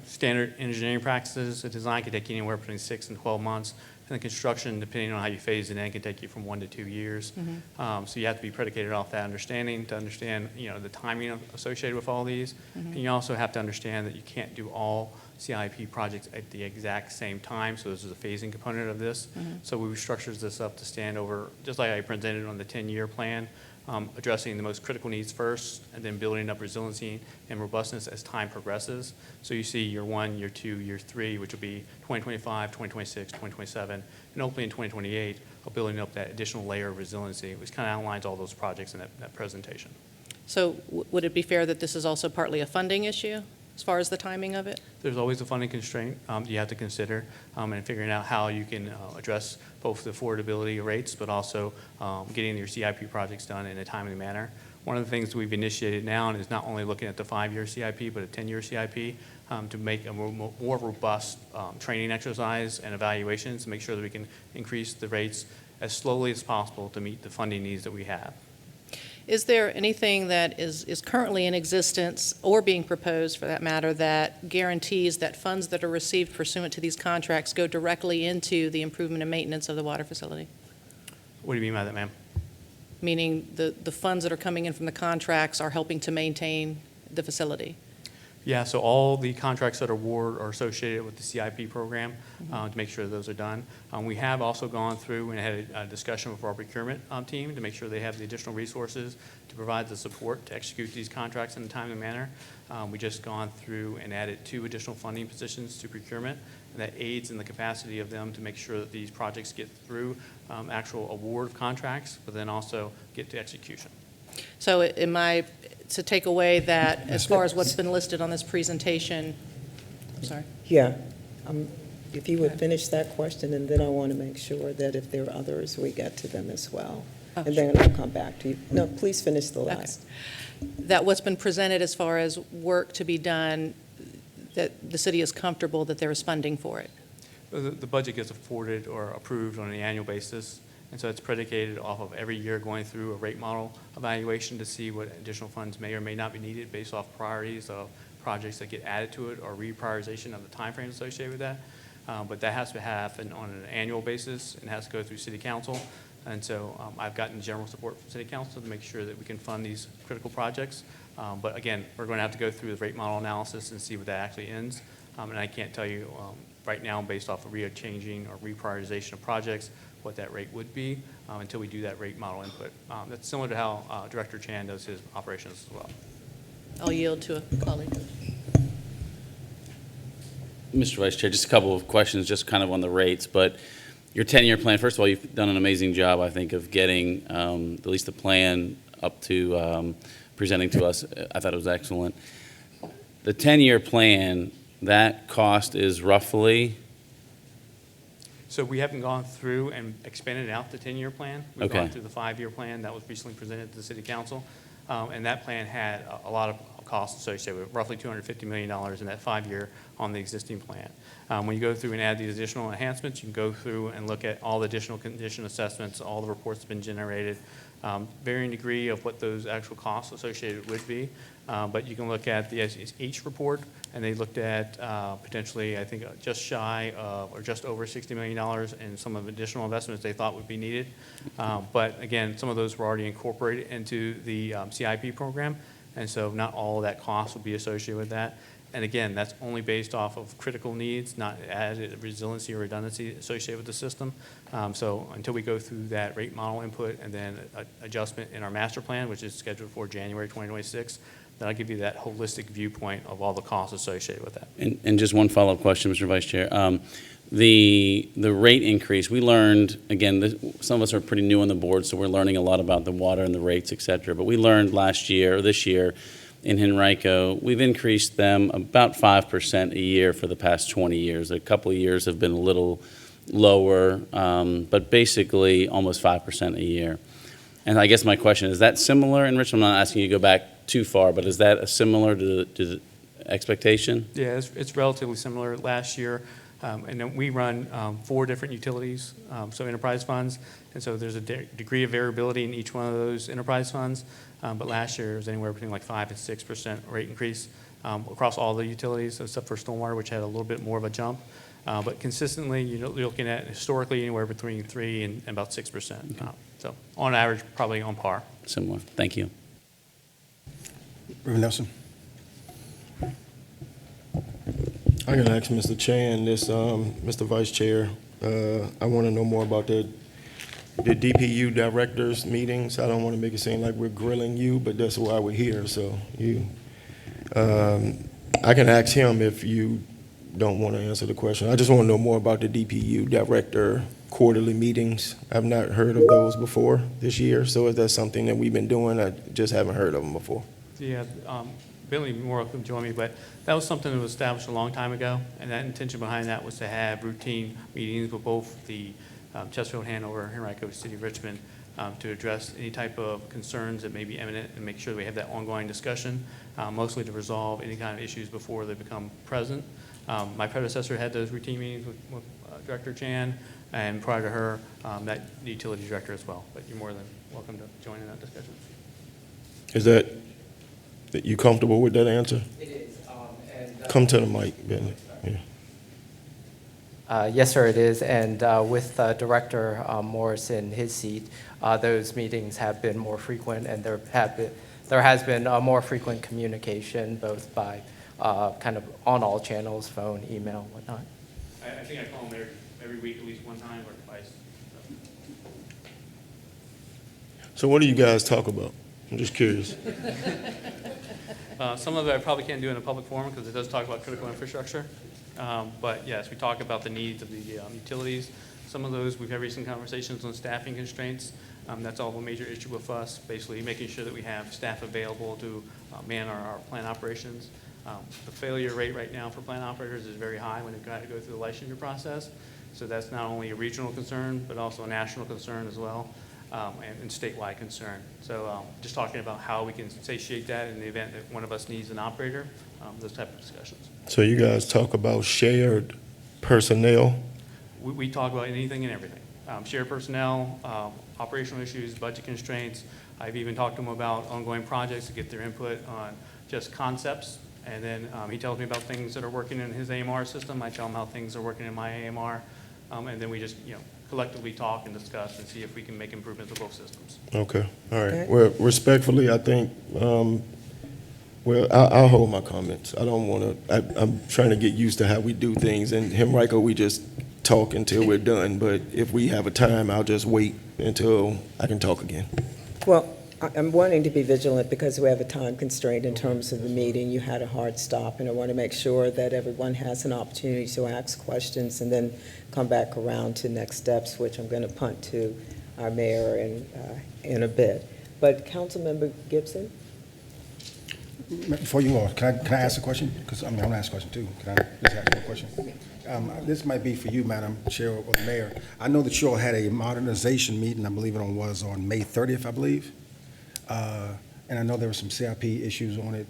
standard engineering practices, a design could take you anywhere between 6 and 12 months. And the construction, depending on how you phase it in, can take you from 1 to 2 years. So you have to be predicated off that understanding to understand, the timing associated with all these. And you also have to understand that you can't do all CIP projects at the exact same time, so this is a phasing component of this. So we structured this up to stand over, just like I presented on the 10-year plan, addressing the most critical needs first, and then building up resiliency and robustness as time progresses. So you see year 1, year 2, year 3, which will be 2025, 2026, 2027, and hopefully in 2028, building up that additional layer of resiliency, which kind of outlines all those projects in that presentation.
So would it be fair that this is also partly a funding issue as far as the timing of it?
There's always a funding constraint you have to consider and figuring out how you can address both the affordability rates, but also getting your CIP projects done in a timely manner. One of the things we've initiated now is not only looking at the 5-year CIP, but a 10-year CIP to make a more robust training exercise and evaluations to make sure that we can increase the rates as slowly as possible to meet the funding needs that we have.
Is there anything that is currently in existence or being proposed, for that matter, that guarantees that funds that are received pursuant to these contracts go directly into the improvement and maintenance of the water facility?
What do you mean by that, ma'am?
Meaning the funds that are coming in from the contracts are helping to maintain the facility?
Yeah, so all the contracts that are awarded are associated with the CIP program to make sure those are done. We have also gone through and had a discussion with our procurement team to make sure they have the additional resources to provide the support to execute these contracts in a timely manner. We just gone through and added 2 additional funding positions to procurement, and that aids in the capacity of them to make sure that these projects get through actual award of contracts, but then also get to execution.
So am I to take away that as far as what's been listed on this presentation? I'm sorry.
Yeah. If you would finish that question, and then I want to make sure that if there are others, we get to them as well.
Oh,
And then I'll come back to you. No, please finish the last.
That what's been presented as far as work to be done, that the city is comfortable that there is funding for it?
The budget gets afforded or approved on an annual basis, and so it's predicated off of every year going through a rate model evaluation to see what additional funds may or may not be needed based off priorities of projects that get added to it or reprioritization of the timeframe associated with that. But that has to happen on an annual basis and has to go through City Council. And so I've gotten general support from City Council to make sure that we can fund these critical projects. But again, we're going to have to go through the rate model analysis and see what that actually ends. And I can't tell you right now, based off of changing or reprioritization of projects, what that rate would be until we do that rate model input. That's similar to how Director Chan does his operations as well.
I'll yield to a colleague.
Mr. Vice Chair, just a couple of questions, just kind of on the rates, but your 10-year plan, first of all, you've done an amazing job, I think, of getting at least the plan up to presenting to us. I thought it was excellent. The 10-year plan, that cost is roughly?
So we haven't gone through and expanded out the 10-year plan. We've
Okay.
gone through the 5-year plan that was recently presented to the City Council. And that plan had a lot of costs associated with it, roughly $250 million in that 5-year on the existing plan. When you go through and add these additional enhancements, you can go through and look at all the additional condition assessments, all the reports that have been generated, varying degree of what those actual costs associated would be. But you can look at the SH report, and they looked at potentially, I think, just shy of or just over $60 million in some of the additional investments they thought would be needed. But again, some of those were already incorporated into the CIP program, and so not all of that cost will be associated with that. And again, that's only based off of critical needs, not added resiliency or redundancy associated with the system. So until we go through that rate model input and then adjustment in our master plan, which is scheduled for January 2026, then I'll give you that holistic viewpoint of all the costs associated with that.
And just one follow-up question, Mr. Vice Chair. the rate increase, we learned, again, some of us are pretty new on the board, so we're learning a lot about the water and the rates, et cetera. But we learned this year, in Henrico, we've increased them about 5% a year for the past 20 years. A couple of years have been a little lower, but basically almost 5% a year. And I guess my question, is that similar in Richmond? I'm not asking you to go back too far, but is that similar to the expectation?
Yeah, it's relatively similar. Last year, and then we run 4 different utilities, so enterprise funds, and so there's a degree of variability in each one of those enterprise funds. But last year, it was anywhere between like 5 and 6% rate increase across all the utilities, except for stormwater, which had a little bit more of a jump. But consistently, you're looking at historically anywhere between 3 and about 6%. So on average, probably on par.
Similar. Thank you.
Reverend Nelson?
I can ask Mr. Chan this, Mr. Vice Chair. I want to know more about the DPU directors meetings. I don't want to make it seem like we're grilling you, but that's why we're here. So I can ask him if you don't want to answer the question. I just want to know more about the DPU director quarterly meetings. I've not heard of those before this year. So is that something that we've been doing? I just haven't heard of them before.
Yeah, Billy Moore can join me, but that was something that was established a long time ago, and that intention behind that was to have routine meetings with both the Chesterfield, Hanover, Henrico, City of Richmond, to address any type of concerns that may be imminent and make sure that we have that ongoing discussion, mostly to resolve any kind of issues before they become present. My predecessor had those routine meetings with Director Chan, and prior to her, that utility director as well. But you're more than welcome to join in that discussion.
Is that you comfortable with that answer?
It is.
Come to the mic, Billy. Yeah.
Yes, sir, it is. And with Director Morris in his seat, those meetings have been more frequent, and there has been more frequent communication, both by kind of on all channels, phone, email, whatnot.
I think I call them every week at least one time or twice.
So what do you guys talk about? I'm just curious.
Some of it I probably can't do in a public forum because it does talk about critical infrastructure. But yes, we talk about the needs of the utilities. Some of those, we've had recent conversations on staffing constraints. That's all a major issue with us, basically making sure that we have staff available to man our plant operations. The failure rate right now for plant operators is very high when they've got to go through the licensure process. So that's not only a regional concern, but also a national concern as well. And statewide concern. So just talking about how we can satiate that in the event that one of us needs an operator, those type of discussions.
So you guys talk about shared personnel?
We talk about anything and everything. Shared personnel, operational issues, budget constraints. I've even talked to them about ongoing projects to get their input on just concepts. And then he tells me about things that are working in his AMR system. I tell him how things are working in my AMR. And then we just, collectively talk and discuss and see if we can make improvements with both systems.
Okay, all right.
Okay.
Well, respectfully, I think, I'll hold my comments. I don't want to, I'm trying to get used to how we do things. And Henrico, we just talk until we're done. But if we have a time, I'll just wait until I can talk again.
Well, I'm wanting to be vigilant because we have a time constraint in terms of the meeting. You had a hard stop, and I want to make sure that everyone has an opportunity to ask questions and then come back around to next steps, which I'm going to punt to our mayor in a bit. But Councilmember Gibson?
Before you go, can I ask a question? Because, I'm going to ask a question, too. Can I just ask one question? This might be for you, Madam Chair or the Mayor. I know that you all had a modernization meeting, I believe it was on May 30th, I believe. And I know there were some CIP issues on it.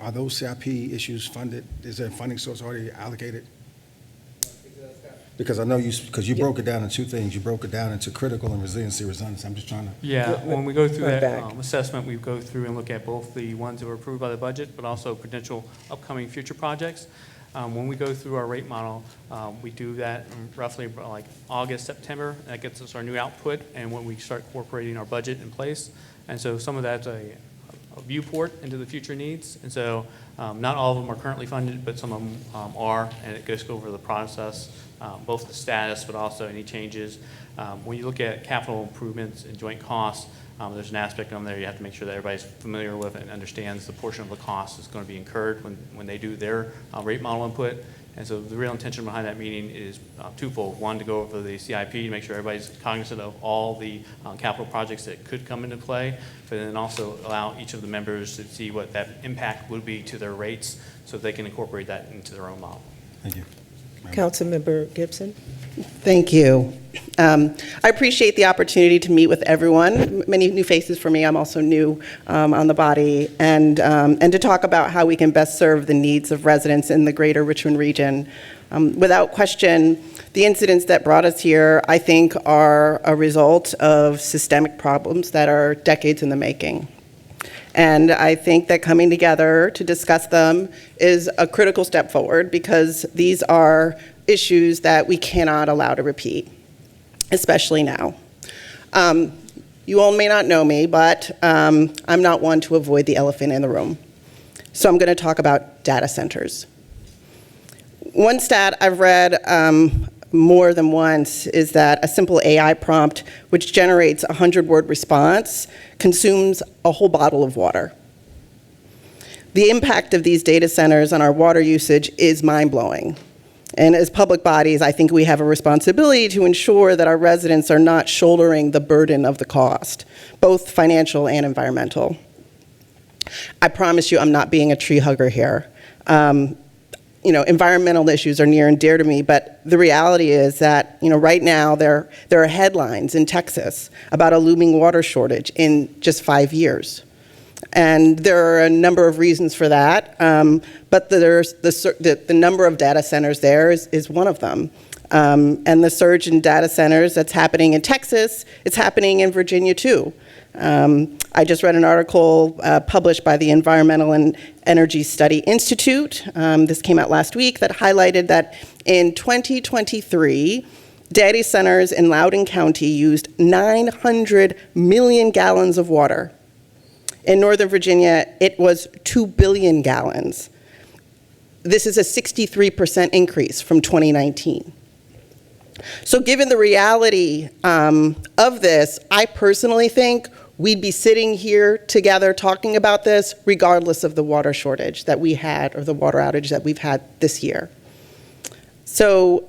Are those CIP issues funded? Is there a funding source already allocated? Because I know because you broke it down in two things. You broke it down into critical and resiliency redundancy. I'm just trying to.
Yeah, when we go through
Right
that
back.
assessment, we go through and look at both the ones that were approved by the budget, but also potential upcoming future projects. When we go through our rate model, we do that in roughly like August, September. That gets us our new output, and when we start incorporating our budget in place. And so some of that's a viewport into the future needs. And so not all of them are currently funded, but some of them are, and it goes over the process, both the status, but also any changes. When you look at capital improvements and joint costs, there's an aspect on there you have to make sure that everybody's familiar with and understands the portion of the cost that's going to be incurred when they do their rate model input. And so the real intention behind that meeting is twofold. One, to go over the CIP to make sure everybody's cognizant of all the capital projects that could come into play, but then also allow each of the members to see what that impact would be to their rates so they can incorporate that into their own model.
Thank you.
Councilmember Gibson?
Thank you. I appreciate the opportunity to meet with everyone. Many new faces for me. I'm also new on the body, and to talk about how we can best serve the needs of residents in the greater Richmond region. Without question, the incidents that brought us here, I think, are a result of systemic problems that are decades in the making. And I think that coming together to discuss them is a critical step forward, because these are issues that we cannot allow to repeat, especially now. You all may not know me, but I'm not one to avoid the elephant in the room. So I'm going to talk about data centers. One stat I've read more than once is that a simple AI prompt, which generates a 100-word response, consumes a whole bottle of water. The impact of these data centers on our water usage is mind-blowing. And as public bodies, I think we have a responsibility to ensure that our residents are not shouldering the burden of the cost, both financial and environmental. I promise you I'm not being a tree hugger here. Environmental issues are near and dear to me, but the reality is that, right now there are headlines in Texas about a looming water shortage in just 5 years. And there are a number of reasons for that, but there's the number of data centers there is one of them. And the surge in data centers that's happening in Texas, it's happening in Virginia too. I just read an article published by the Environmental and Energy Study Institute. This came out last week, that highlighted that in 2023, data centers in Loudoun County used 900 million gallons of water. In Northern Virginia, it was 2 billion gallons. This is a 63% increase from 2019. So given the reality of this, I personally think we'd be sitting here together talking about this regardless of the water shortage that we had, or the water outage that we've had this year. So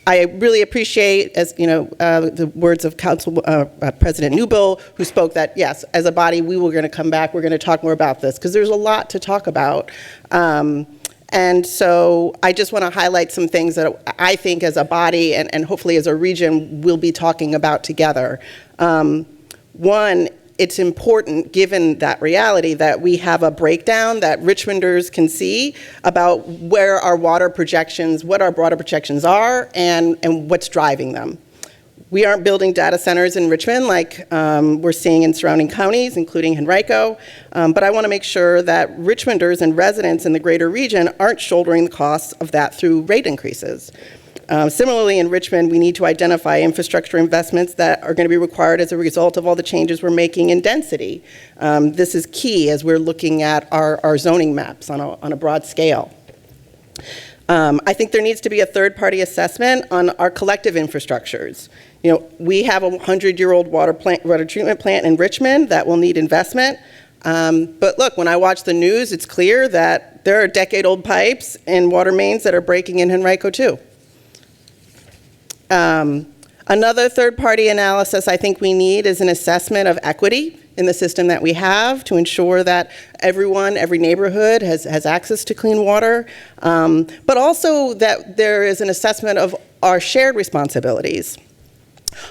I really appreciate, the words of Council President Newbill, who spoke that, yes, as a body, we were going to come back, we're going to talk more about this, because there's a lot to talk about. And so I just want to highlight some things that I think as a body and hopefully as a region we'll be talking about together. One, it's important, given that reality, that we have a breakdown that Richmonders can see about where our water projections, what our water projections are, and what's driving them. We aren't building data centers in Richmond like we're seeing in surrounding counties, including Henrico, but I want to make sure that Richmonders and residents in the greater region aren't shouldering the costs of that through rate increases. Similarly, in Richmond, we need to identify infrastructure investments that are going to be required as a result of all the changes we're making in density. This is key as we're looking at our zoning maps on a broad scale. I think there needs to be a third-party assessment on our collective infrastructures. We have a 100-year-old water treatment plant in Richmond that will need investment. But look, when I watch the news, it's clear that there are decade-old pipes and water mains that are breaking in Henrico too. Another third-party analysis I think we need is an assessment of equity in the system that we have to ensure that everyone, every neighborhood has access to clean water, but also that there is an assessment of our shared responsibilities.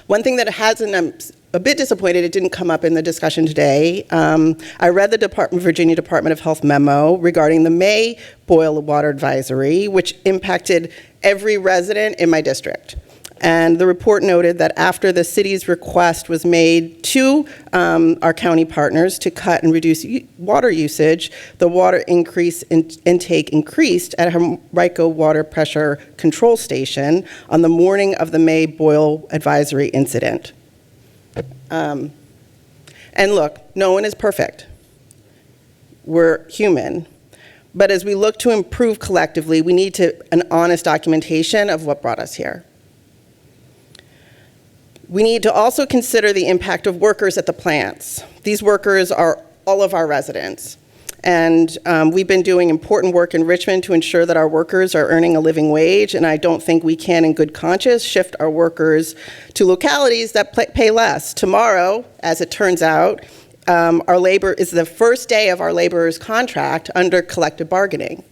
One thing that I'm a bit disappointed it didn't come up in the discussion today. I read the Virginia Department of Health memo regarding the May boil water advisory, which impacted every resident in my district. And the report noted that after the city's request was made to our county partners to cut and reduce water usage, the water intake increased at Henrico Water Pressure Control Station on the morning of the May boil advisory incident. And look, no one is perfect. We're human. But as we look to improve collectively, we need an honest documentation of what brought us here. We need to also consider the impact of workers at the plants. These workers are all of our residents. And we've been doing important work in Richmond to ensure that our workers are earning a living wage, and I don't think we can, in good conscience, shift our workers to localities that pay less. Tomorrow, as it turns out, our labor is the first day of our laborers' contract under collective bargaining.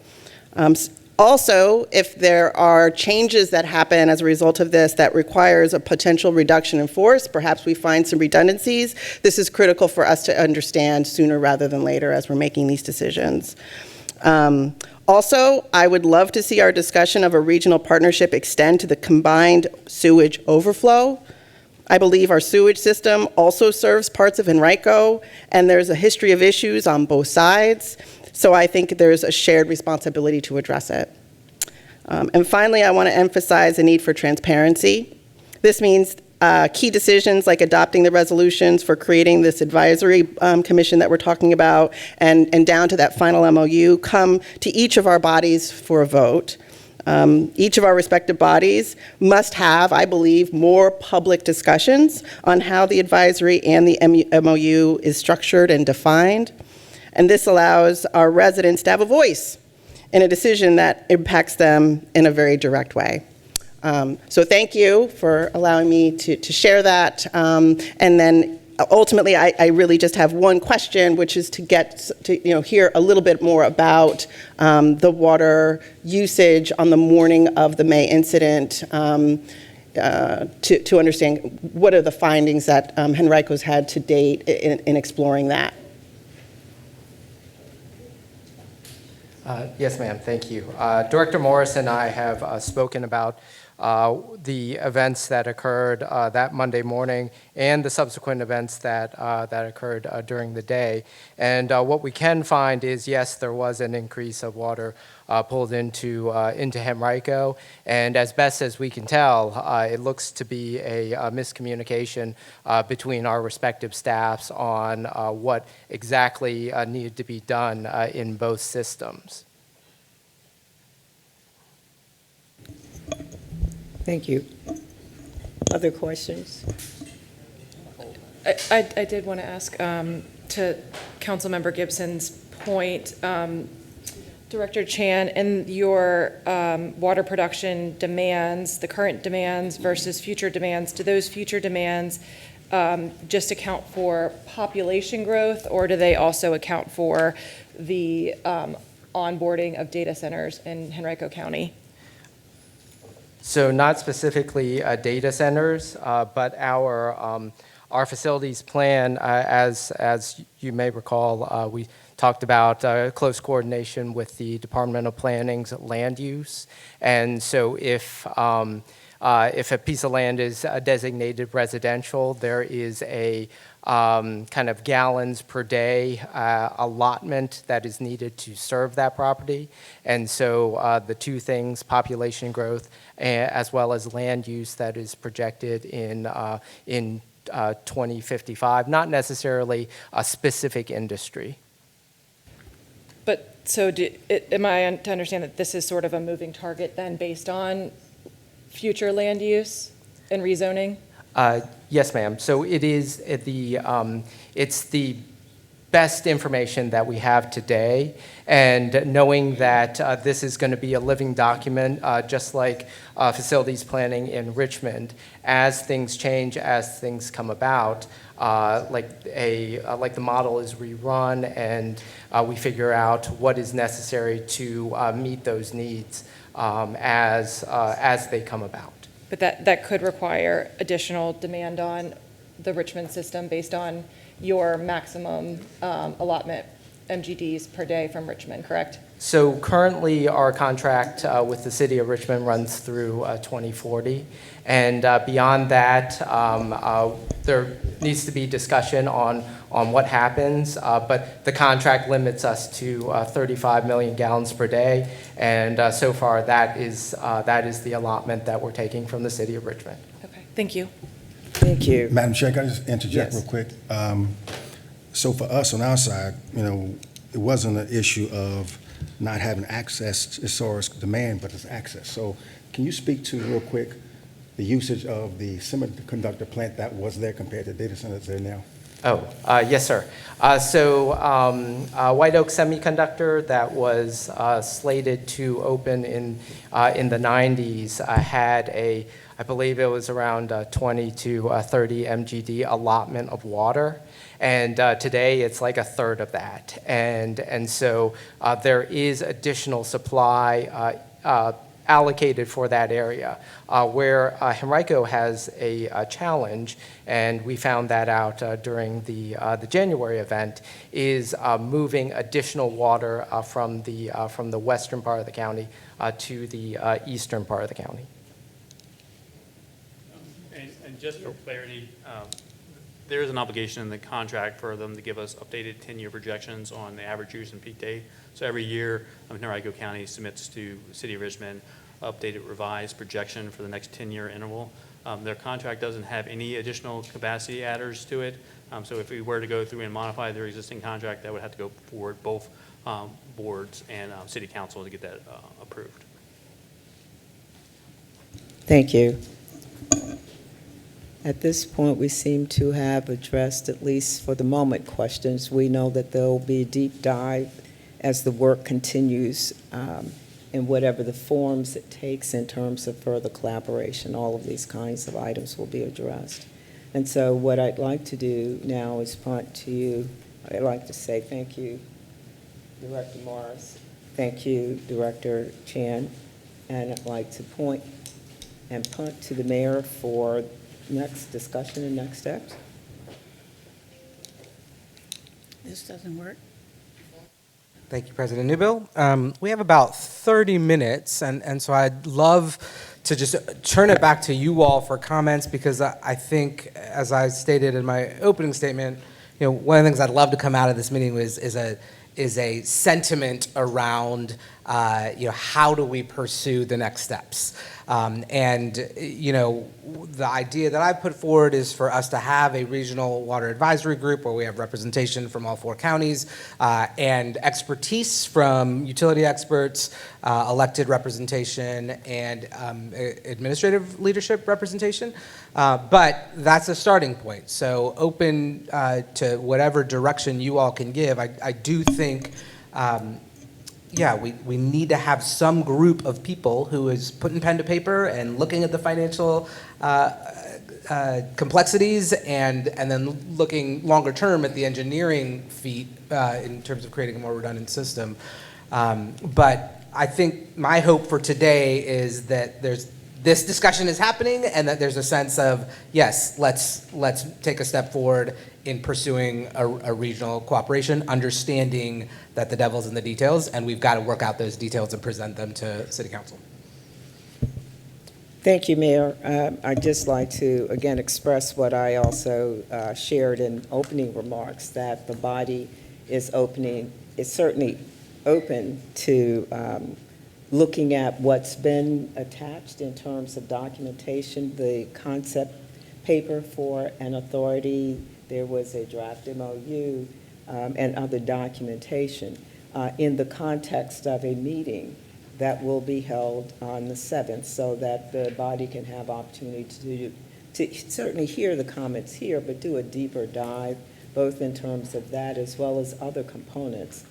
Also, if there are changes that happen as a result of this that requires a potential reduction in force, perhaps we find some redundancies. This is critical for us to understand sooner rather than later as we're making these decisions. Also, I would love to see our discussion of a regional partnership extend to the combined sewage overflow. I believe our sewage system also serves parts of Henrico, and there's a history of issues on both sides. So I think there's a shared responsibility to address it. And finally, I want to emphasize the need for transparency. This means key decisions like adopting the resolutions for creating this advisory commission that we're talking about and down to that final MOU come to each of our bodies for a vote. Each of our respective bodies must have, I believe, more public discussions on how the advisory and the MOU is structured and defined. And this allows our residents to have a voice in a decision that impacts them in a very direct way. So thank you for allowing me to share that. And then ultimately, I really just have one question, which is to get to hear a little bit more about the water usage on the morning of the May incident, to understand what are the findings that Henrico's had to date in exploring that.
Yes, ma'am. Thank you. Director Morris and I have spoken about the events that occurred that Monday morning and the subsequent events that occurred during the day. And what we can find is, yes, there was an increase of water pulled into Henrico. And as best as we can tell, it looks to be a miscommunication between our respective staffs on what exactly needed to be done in both systems.
Thank you. Other questions?
I did want to ask, to Councilmember Gibson's point, Director Chan, in your water production demands, the current demands versus future demands, do those future demands just account for population growth, or do they also account for the onboarding of data centers in Henrico County?
So not specifically data centers, but our facilities plan, as you may recall, we talked about close coordination with the Department of Planning's land use. And so if a piece of land is designated residential, there is a kind of gallons per day allotment that is needed to serve that property. And so the two things, population growth as well as land use that is projected in 2055, not necessarily a specific industry.
But so am I to understand that this is sort of a moving target then based on future land use and rezoning?
Yes, ma'am. So it is it's the best information that we have today, and knowing that this is going to be a living document, just like facilities planning in Richmond, as things change, as things come about, like the model is rerun, and we figure out what is necessary to meet those needs as they come about.
But that could require additional demand on the Richmond system based on your maximum allotment MGDs per day from Richmond, correct?
So currently, our contract with the city of Richmond runs through 2040. And beyond that, there needs to be discussion on what happens. But the contract limits us to 35 million gallons per day. And so far, that is the allotment that we're taking from the city of Richmond.
Okay, thank you.
Thank you.
Madam Chair, can I just interject real quick? So for us on our side, it wasn't an issue of not having access as far as demand, but it's access. So can you speak to real quick the usage of the semiconductor plant that was there compared to data centers there now?
Yes, sir. White Oak Semiconductor, that was slated to open in the 90s, had I believe it was around 20 to 30 MGD allotment of water. And today it's like a third of that. And so there is additional supply allocated for that area. Where Henrico has a challenge, and we found that out during the January event, is moving additional water from the western part of the county to the eastern part of the county.
And just for clarity, there is an obligation in the contract for them to give us updated 10-year projections on the average use and peak day. So every year, Henrico County submits to the City of Richmond updated revised projection for the next 10-year interval. Their contract doesn't have any additional capacity adders to it. So if we were to go through and modify their existing contract, that would have to go forward both boards and City Council to get that approved.
Thank you. At this point, we seem to have addressed, at least for the moment, questions. We know that there will be a deep dive as the work continues in whatever the forms it takes in terms of further collaboration. All of these kinds of items will be addressed. And so what I'd like to do now is punt to you. I'd like to say thank you, Director Morris. Thank you, Director Chan. And I'd like to point and punt to the mayor for next discussion and next steps.
This doesn't work.
Thank you, President Newbill. We have about 30 minutes, and so I'd love to just turn it back to you all for comments, because I think, as I stated in my opening statement, one of the things I'd love to come out of this meeting is a sentiment around how do we pursue the next steps. The idea that I put forward is for us to have a regional water advisory group where we have representation from all 4 counties and expertise from utility experts, elected representation, and administrative leadership representation. But that's a starting point. So open to whatever direction you all can give. I do think we need to have some group of people who is putting pen to paper and looking at the financial complexities and then looking longer term at the engineering feat in terms of creating a more redundant system. But I think my hope for today is that this discussion is happening and that there's a sense of, yes, let's take a step forward in pursuing a regional cooperation, understanding that the devil's in the details, and we've got to work out those details and present them to City Council.
Thank you, Mayor. I'd just like to, again, express what I also shared in opening remarks, that the body is certainly open to looking at what's been attached in terms of documentation, the concept paper for an authority. There was a draft MOU and other documentation in the context of a meeting that will be held on the 7th, so that the body can have opportunity to certainly hear the comments here, but do a deeper dive, both in terms of that as well as other components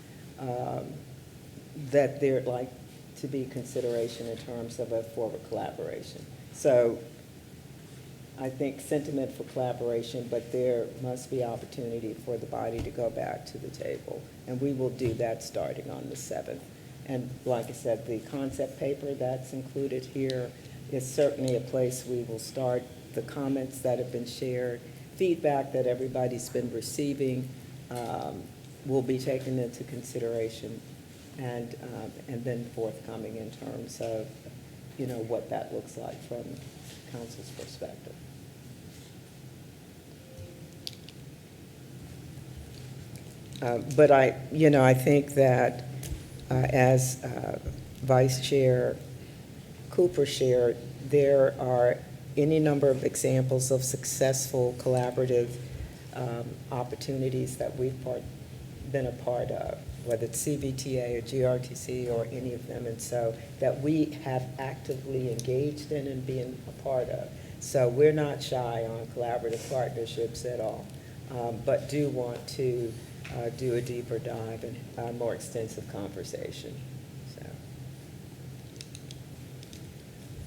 that they'd like to be consideration in terms of a forward collaboration. So I think sentiment for collaboration, but there must be opportunity for the body to go back to the table. And we will do that starting on the 7th. And like I said, the concept paper that's included here is certainly a place we will start. The comments that have been shared, feedback that everybody's been receiving will be taken into consideration and then forthcoming in terms of, what that looks like from council's perspective. But I think that as Vice Chair Cooper shared, there are any number of examples of successful collaborative opportunities that we've been a part of, whether it's CVTA or GRTC or any of them, and so that we have actively engaged in and been a part of. So we're not shy on collaborative partnerships at all. but do want to do a deeper dive and a more extensive conversation. So,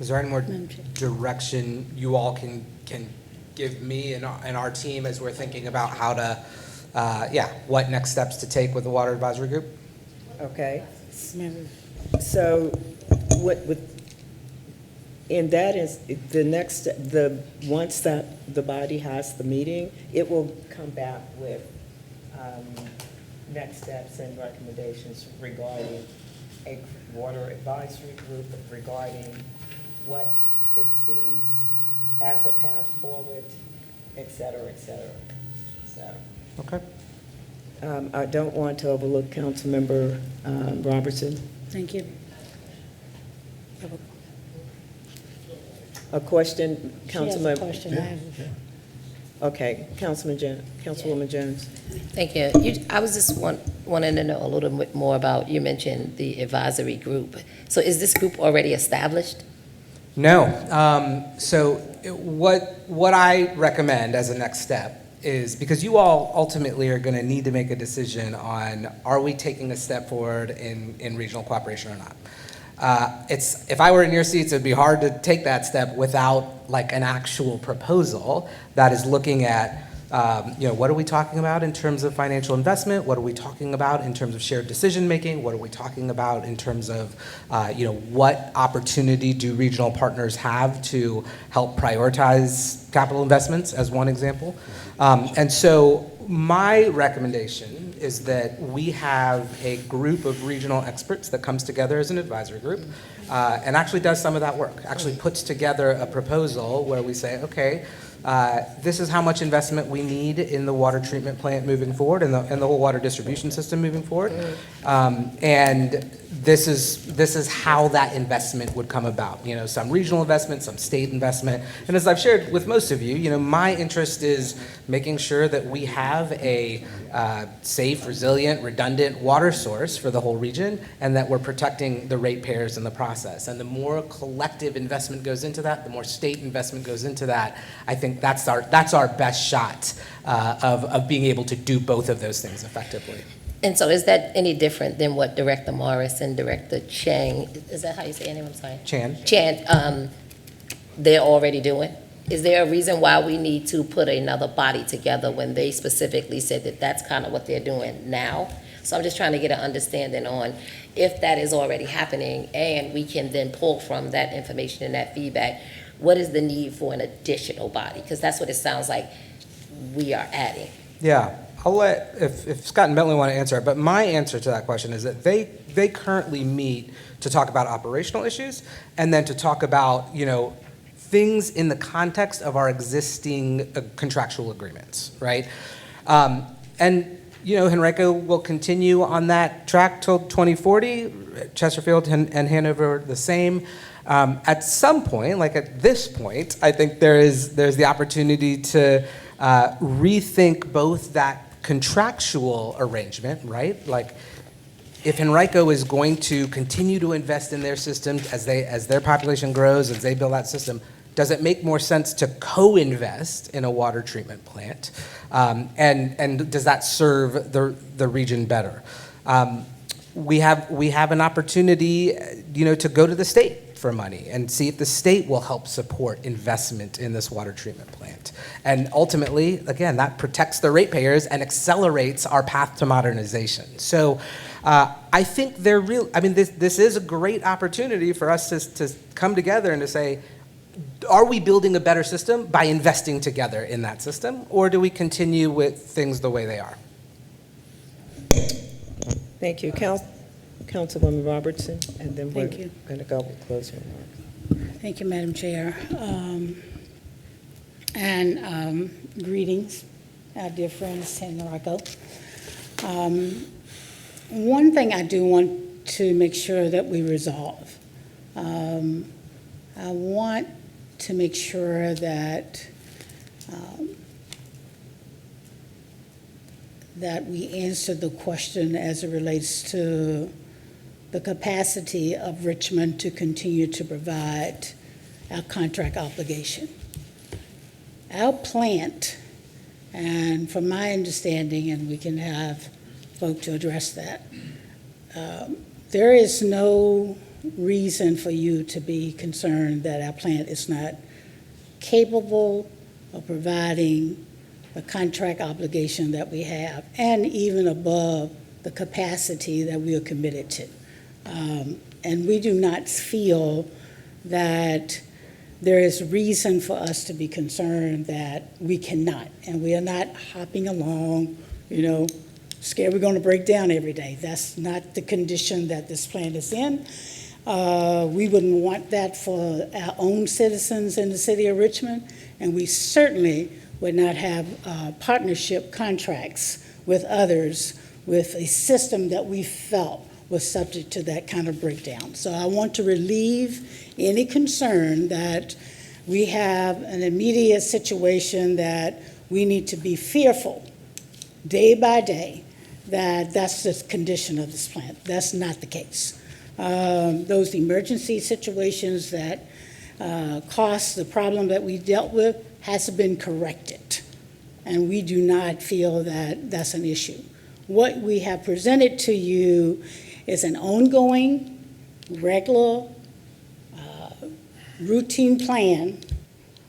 Is there any more
Madam Chair.
direction you all can give me and our team as we're thinking about how to, what next steps to take with the Water Advisory Group?
okay.
Member-
So, and that is, the next, once that the body has the meeting, it will come back with next steps and recommendations regarding a water advisory group, regarding what it sees as a path forward, et cetera, et cetera. So,
Okay.
I don't want to overlook Councilmember Robertson.
Thank you.
A question,
She has a
Councilman?
question. I have-
Okay, Councilwoman Jones.
Thank you. I was just wanting to know a little bit more about, you mentioned the advisory group. So is this group already established?
No. So what I recommend as a next step is, because you all ultimately are going to need to make a decision on, are we taking a step forward in regional cooperation or not? If I were in your seats, it'd be hard to take that step without like an actual proposal that is looking at, what are we talking about in terms of financial investment? What are we talking about in terms of shared decision making? What are we talking about in terms of, what opportunity do regional partners have to help prioritize capital investments, as one example? And so my recommendation is that we have a group of regional experts that comes together as an advisory group and actually does some of that work, actually puts together a proposal where we say, okay, this is how much investment we need in the water treatment plant moving forward and the whole water distribution system moving forward. And this is how that investment would come about. Some regional investment, some state investment. And as I've shared with most of you, my interest is making sure that we have a safe, resilient, redundant water source for the whole region, and that we're protecting the ratepayers in the process. And the more collective investment goes into that, the more state investment goes into that, I think that's our best shot of being able to do both of those things effectively.
And so is that any different than what Director Morris and Director Chang, is that how you say your name? I'm sorry.
Chan,
they're already doing? Is there a reason why we need to put another body together when they specifically said that that's kind of what they're doing now? So I'm just trying to get an understanding on if that is already happening and we can then pull from that information and that feedback, what is the need for an additional body? Because that's what it sounds like we are adding.
Yeah, I'll let, if Scott and Bentley want to answer it, but my answer to that question is that they currently meet to talk about operational issues and then to talk about, things in the context of our existing contractual agreements, right? And, Henrico will continue on that track till 2040, Chesterfield and Hanover the same. At some point, like at this point, I think there's the opportunity to rethink both that contractual arrangement, right? Like, if Henrico is going to continue to invest in their systems as their population grows, as they build that system, does it make more sense to co-invest in a water treatment plant? And does that serve the region better? We have an opportunity, to go to the state for money and see if the state will help support investment in this water treatment plant. And ultimately, again, that protects the ratepayers and accelerates our path to modernization. So I think this is a great opportunity for us to come together and to say, are we building a better system by investing together in that system, or do we continue with things the way they are?
Thank you. Councilwoman Robertson, and then we're
Thank you.
going to go with closing remarks.
Thank you, Madam Chair. Greetings, our dear friends Henrico. One thing I do want to make sure that we resolve. I want to make sure that that we answer the question as it relates to the capacity of Richmond to continue to provide our contract obligation. Our plant And from my understanding, and we can have folk to address that, there is no reason for you to be concerned that our plant is not capable of providing the contract obligation that we have, and even above the capacity that we are committed to. And we do not feel that there is reason for us to be concerned that we cannot. And we are not hopping along, scared we're going to break down every day. That's not the condition that this plant is in. We wouldn't want that for our own citizens in the city of Richmond, and we certainly would not have partnership contracts with others with a system that we felt was subject to that kind of breakdown. So I want to relieve any concern that we have an immediate situation that we need to be fearful day by day that that's the condition of this plant. That's not the case. Those emergency situations that caused the problem that we dealt with has been corrected, and we do not feel that that's an issue. What we have presented to you is an ongoing, regular, routine plan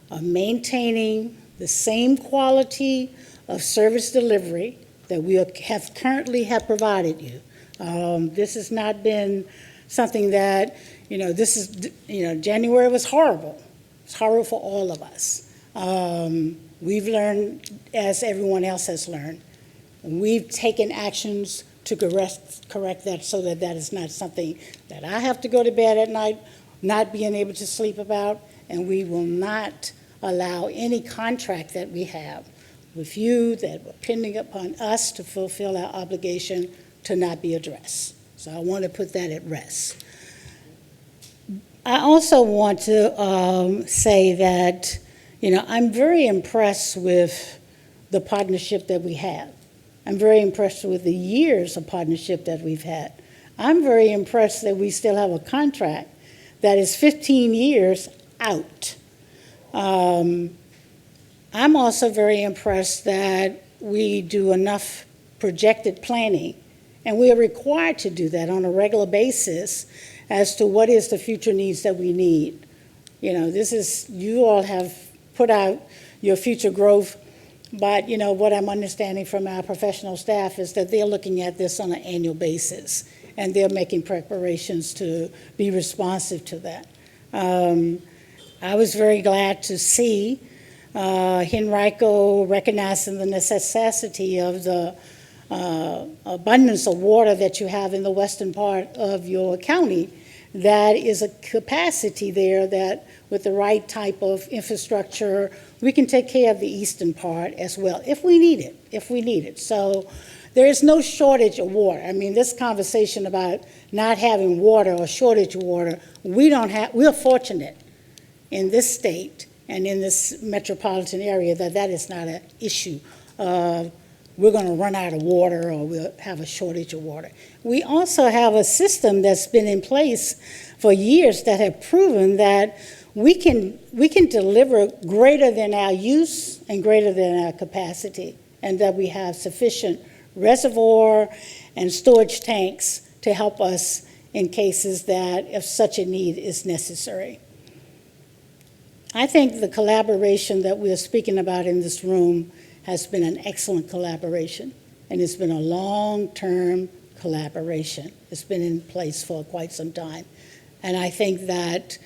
of maintaining the same quality of service delivery that we have currently provided you. This has not been something that, January was horrible. It's horrible for all of us. We've learned, as everyone else has learned. We've taken actions to correct that so that that is not something that I have to go to bed at night not being able to sleep about, and we will not allow any contract that we have with you that were pending upon us to fulfill our obligation to not be addressed. So I want to put that at rest. I also want to say that, I'm very impressed with the partnership that we have. I'm very impressed with the years of partnership that we've had. I'm very impressed that we still have a contract that is 15 years out. I'm also very impressed that we do enough projected planning, and we are required to do that on a regular basis as to what is the future needs that we need. You all have put out your future growth, but what I'm understanding from our professional staff is that they're looking at this on an annual basis, and they're making preparations to be responsive to that. I was very glad to see Henrico recognizing the necessity of the abundance of water that you have in the western part of your county. That is a capacity there that with the right type of infrastructure, we can take care of the eastern part as well, if we need it. So there is no shortage of water. I mean, this conversation about not having water or shortage of water, we're fortunate in this state and in this metropolitan area that is not an issue of we're going to run out of water or we'll have a shortage of water. We also have a system that's been in place for years that have proven that we can deliver greater than our use and greater than our capacity, and that we have sufficient reservoir and storage tanks to help us in cases that if such a need is necessary. I think the collaboration that we're speaking about in this room has been an excellent collaboration, and it's been a long-term collaboration. It's been in place for quite some time. And I think that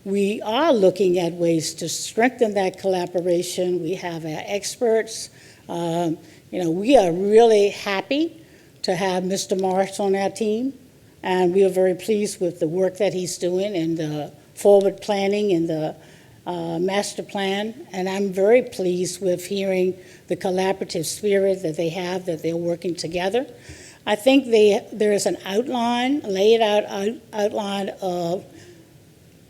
we are looking at ways to strengthen that collaboration. We have our experts. We are really happy to have Mr. Morris on our team, and we are very pleased with the work that he's doing and the forward planning and the master plan. And I'm very pleased with hearing the collaborative spirit that they have, that they're working together. I think there is an laid out outline of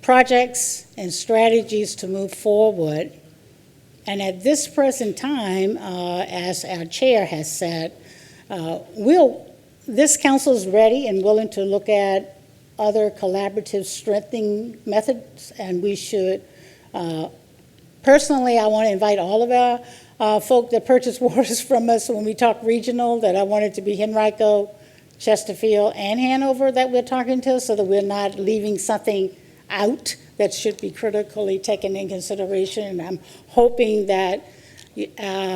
projects and strategies to move forward. And at this present time, as our chair has said, this council is ready and willing to look at other collaborative strengthening methods, and we should. Personally, I want to invite all of folk that purchase waters from us when we talk regional, that I wanted to be Henrico, Chesterfield, and Hanover that we're talking to, so that we're not leaving something out that should be critically taken in consideration. And I'm hoping that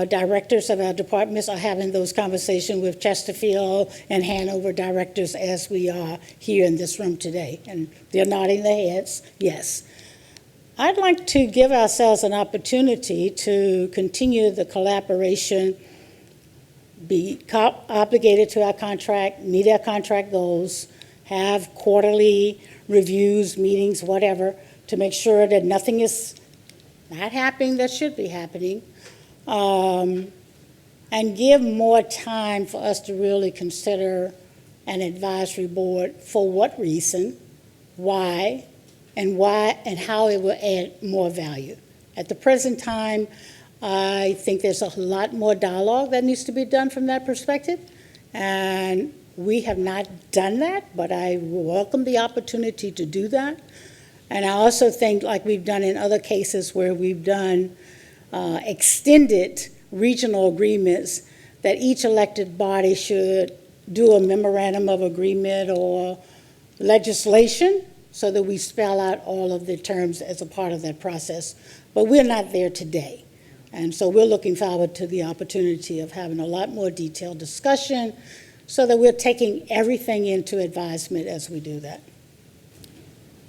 directors of our departments are having those conversations with Chesterfield and Hanover directors as we are here in this room today. And they're nodding their heads, yes. I'd like to give ourselves an opportunity to continue the collaboration, be obligated to our contract, meet our contract goals, have quarterly reviews, meetings, whatever, to make sure that nothing is not happening that should be happening, and give more time for us to really consider an advisory board for what reason, why, and how it will add more value. At the present time, I think there's a lot more dialogue that needs to be done from that perspective, and we have not done that, but I welcome the opportunity to do that. And I also think, like we've done in other cases where we've done extended regional agreements, that each elected body should do a memorandum of agreement or legislation so that we spell out all of the terms as a part of that process. But we're not there today. And so we're looking forward to the opportunity of having a lot more detailed discussion so that we're taking everything into advisement as we do that.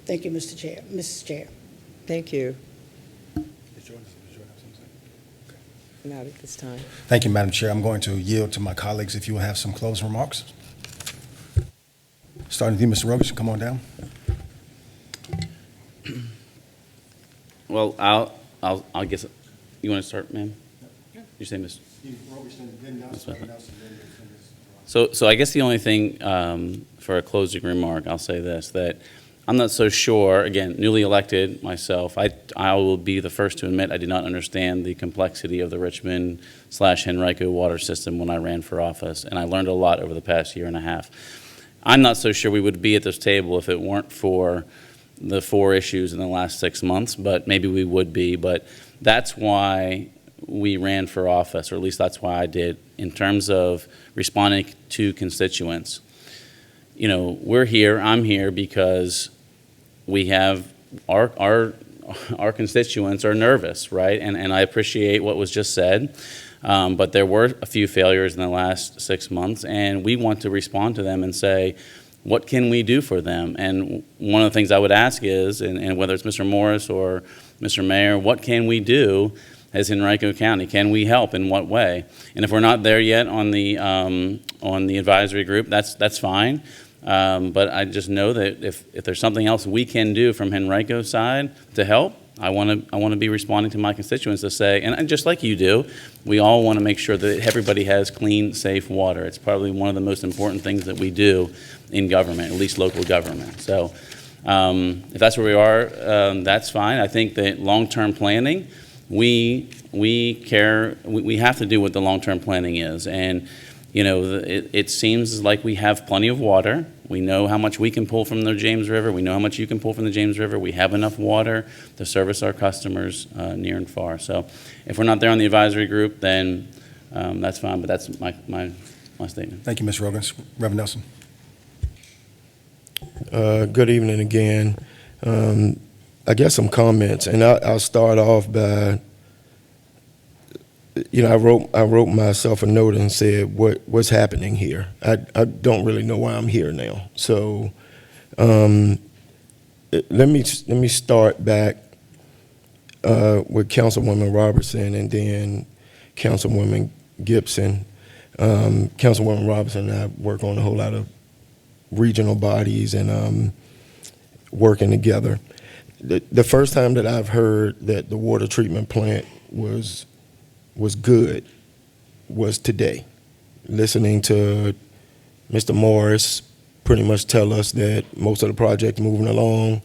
Thank you, Mr. Chair, Mrs. Chair.
Thank you. Not at this time.
Thank you, Madam Chair. I'm going to yield to my colleagues if you will have some closing remarks. Starting with you, Mr. Rogas, come on down.
Well, I'll guess, you want to start, ma'am? You say, Ms. So I guess the only thing for a closing remark, I'll say this, that I'm not so sure, again, newly elected myself, I will be the first to admit I did not understand the complexity of the Richmond/Henrico water system when I ran for office, and I learned a lot over the past year and a half. I'm not so sure we would be at this table if it weren't for the 4 issues in the last 6 months, but maybe we would be. But that's why we ran for office, or at least that's why I did, in terms of responding to constituents. You know, we're here, I'm here because we have our constituents are nervous, right? And I appreciate what was just said, but there were a few failures in the last 6 months, and we want to respond to them and say, what can we do for them? And one of the things I would ask is, and whether it's Mr. Morris or Mr. Mayor, what can we do as Henrico County? Can we help? In what way? And if we're not there yet on the advisory group, that's fine. But I just know that if there's something else we can do from Henrico's side to help, I want to be responding to my constituents to say, and just like you do, we all want to make sure that everybody has clean, safe water. It's probably one of the most important things that we do in government, at least local government. So if that's where we are, that's fine. I think that long-term planning, we have to do what the long-term planning is. And you know, it seems like we have plenty of water. We know how much we can pull from the James River. We know how much you can pull from the James River. We have enough water to service our customers near and far. So if we're not there on the advisory group, then that's fine, but that's my statement.
Thank you, Ms. Rogas. Reverend Nelson.
Good evening again. I guess some comments, and I'll start off by, you know, I wrote myself a note and said, what's happening here? I don't really know why I'm here now. So let me start back with Councilwoman Robertson and then Councilwoman Gibson. Councilwoman Robertson and I work on a whole lot of regional bodies and working together. The first time that I've heard that the water treatment plant was good was today, listening to Mr. Morris pretty much tell us that most of the projects moving along,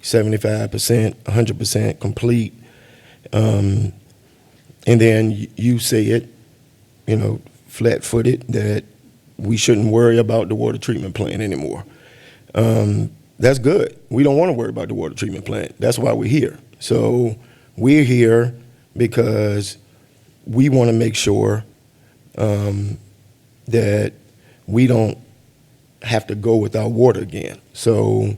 75%, 100% complete. And then you say it, you know, flat-footed, that we shouldn't worry about the water treatment plant anymore. That's good. We don't want to worry about the water treatment plant. That's why we're here. So we're here because we want to make sure that we don't have to go without water again. So,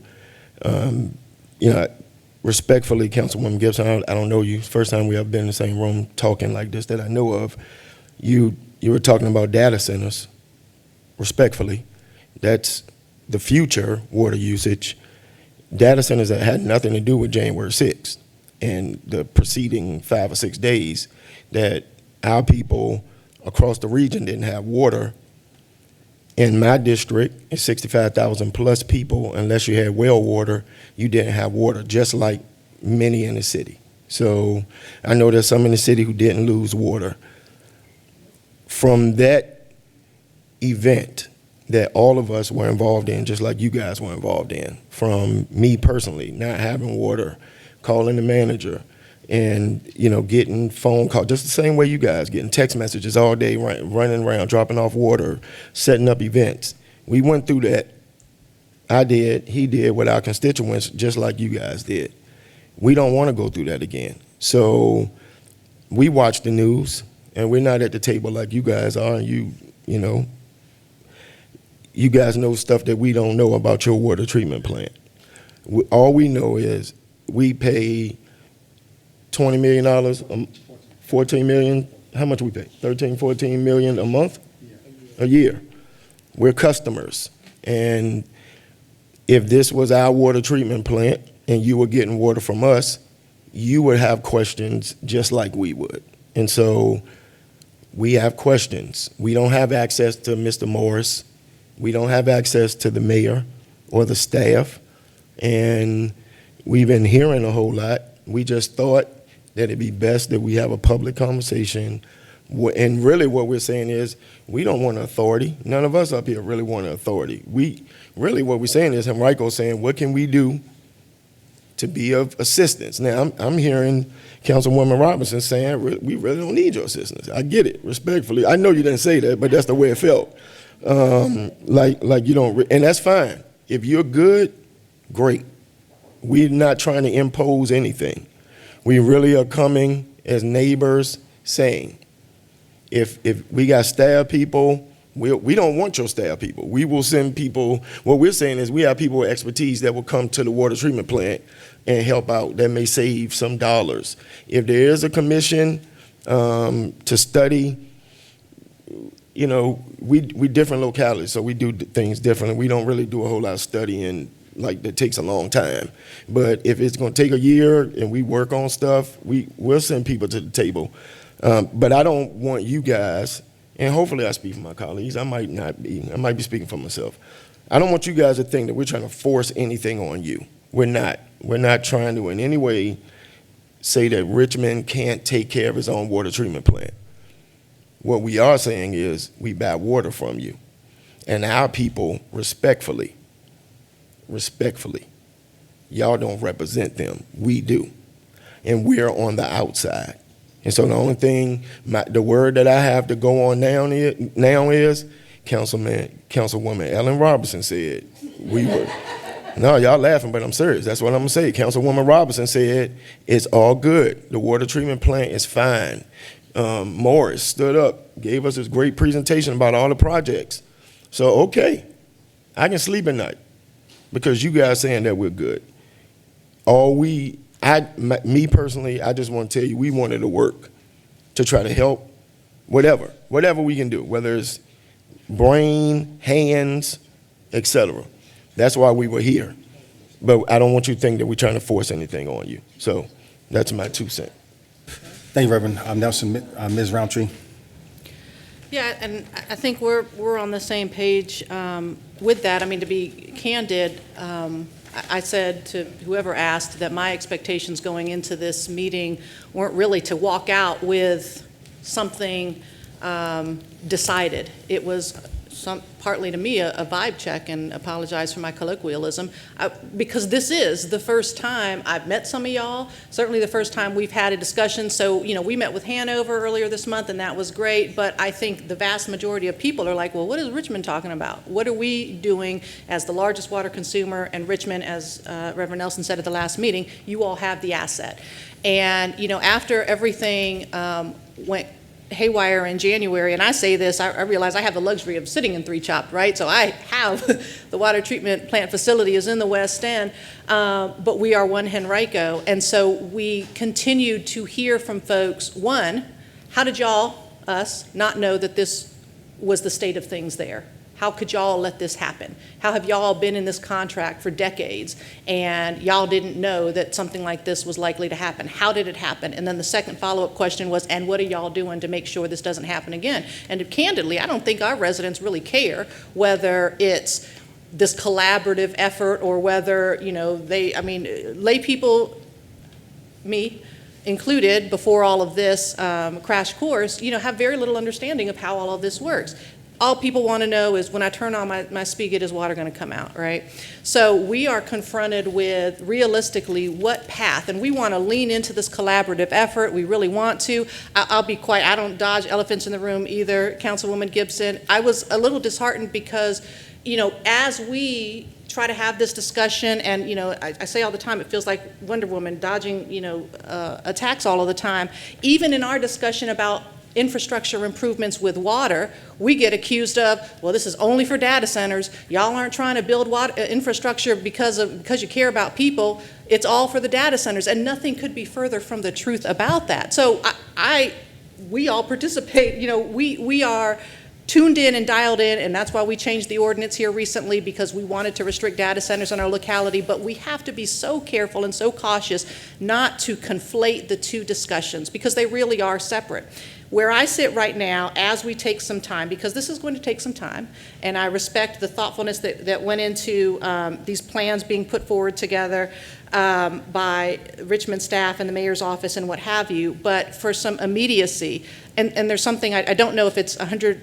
respectfully, Councilwoman Gibson, I don't know you. First time we ever been in the same room talking like this that I know of. You were talking about data centers. Respectfully, that's the future water usage. Data centers that had nothing to do with January 6th and the preceding 5 or 6 days that our people across the region didn't have water. In my district, it's 65,000 plus people. Unless you had well water, you didn't have water, just like many in the city. So I know there's some in the city who didn't lose water. From that event that all of us were involved in, just like you guys were involved in, from me personally, not having water, calling the manager, and getting phone calls, just the same way you guys, getting text messages all day, running around, dropping off water, setting up events. We went through that. I did, he did, with our constituents, just like you guys did. We don't want to go through that again. So we watch the news, and we're not at the table like you guys are, and you guys know stuff that we don't know about your water treatment plant. All we know is we pay $20 million, 14 million, how much we pay? 13, 14 million a month? A year. We're customers. And if this was our water treatment plant and you were getting water from us, you would have questions just like we would. And so we have questions. We don't have access to Mr. Morris. We don't have access to the mayor or the staff. And we've been hearing a whole lot. We just thought that it'd be best that we have a public conversation. And really what we're saying is we don't want an authority. None of us up here really want an authority. What we're saying is Henrico's saying, what can we do to be of assistance? Now, I'm hearing Councilwoman Robinson saying, we really don't need your assistance. I get it, respectfully. I know you didn't say that, but that's the way it felt. Like you don't, and that's fine. If you're good, great. We're not trying to impose anything. We really are coming as neighbors saying, if we got staff people, we don't want your staff people. We will send people. What we're saying is we have people with expertise that will come to the water treatment plant and help out. That may save some dollars. If there is a commission to study, we different localities, so we do things differently. We don't really do a whole lot of studying. Like that takes a long time. But if it's going to take a year and we work on stuff, we'll send people to the table. But I don't want you guys, and hopefully I speak for my colleagues, I might be speaking for myself. I don't want you guys to think that we're trying to force anything on you. We're not. We're not trying to in any way say that Richmond can't take care of its own water treatment plant. What we are saying is we buy water from you. And our people, respectfully, y'all don't represent them. We do. And we're on the outside. And so the only thing, the word that I have to go on now is Councilwoman Ellen Robinson said we were. No, y'all laughing, but I'm serious. That's what I'm going to say. Councilwoman Robinson said it's all good. The water treatment plant is fine. Morris stood up, gave us this great presentation about all the projects. So, okay, I can sleep at night. Because you guys saying that we're good. Me personally, I just want to tell you, we wanted to work to try to help whatever we can do, whether it's brain, hands, etc. That's why we were here. But I don't want you to think that we're trying to force anything on you. So that's my 2 cents.
Thank you, Reverend Nelson. Ms. Roundtree.
Yeah, and I think we're on the same page with that. I mean, to be candid, I said to whoever asked that my expectations going into this meeting weren't really to walk out with something decided. It was partly to me a vibe check, and apologize for my colloquialism, because this is the first time I've met some of y'all, certainly the first time we've had a discussion. So, we met with Hanover earlier this month, and that was great, but I think the vast majority of people are like, well, what is Richmond talking about? What are we doing as the largest water consumer? And Richmond, as Reverend Nelson said at the last meeting, you all have the asset. And, after everything went haywire in January, and I say this, I realize I have the luxury of sitting in Three Chopt, right? So I have the water treatment plant facility is in the West End, but we are one Henrico, and so we continue to hear from folks, one, how did y'all, us, not know that this was the state of things there? How could y'all let this happen? How have y'all been in this contract for decades and y'all didn't know that something like this was likely to happen? How did it happen? And then the second follow-up question was, and what are y'all doing to make sure this doesn't happen again? And candidly, I don't think our residents really care whether it's this collaborative effort or whether, lay people, me included, before all of this crash course, have very little understanding of how all of this works. All people want to know is when I turn on my spigot, is water going to come out, right? So we are confronted with, realistically, what path, and we want to lean into this collaborative effort. We really want to. I'll be quiet. I don't dodge elephants in the room either, Councilwoman Gibson. I was a little disheartened because, as we try to have this discussion, and, I say all the time, it feels like Wonder Woman dodging, attacks all of the time. Even in our discussion about infrastructure improvements with water, we get accused of, well, this is only for data centers. Y'all aren't trying to build water infrastructure because you care about people. It's all for the data centers, and nothing could be further from the truth about that. So we all participate. We are tuned in and dialed in, and that's why we changed the ordinance here recently, because we wanted to restrict data centers in our locality. But we have to be so careful and so cautious not to conflate the two discussions, because they really are separate. Where I sit right now, as we take some time, because this is going to take some time, and I respect the thoughtfulness that went into these plans being put forward together by Richmond staff and the mayor's office and what have you, but for some immediacy, and there's something, I don't know if it's 100%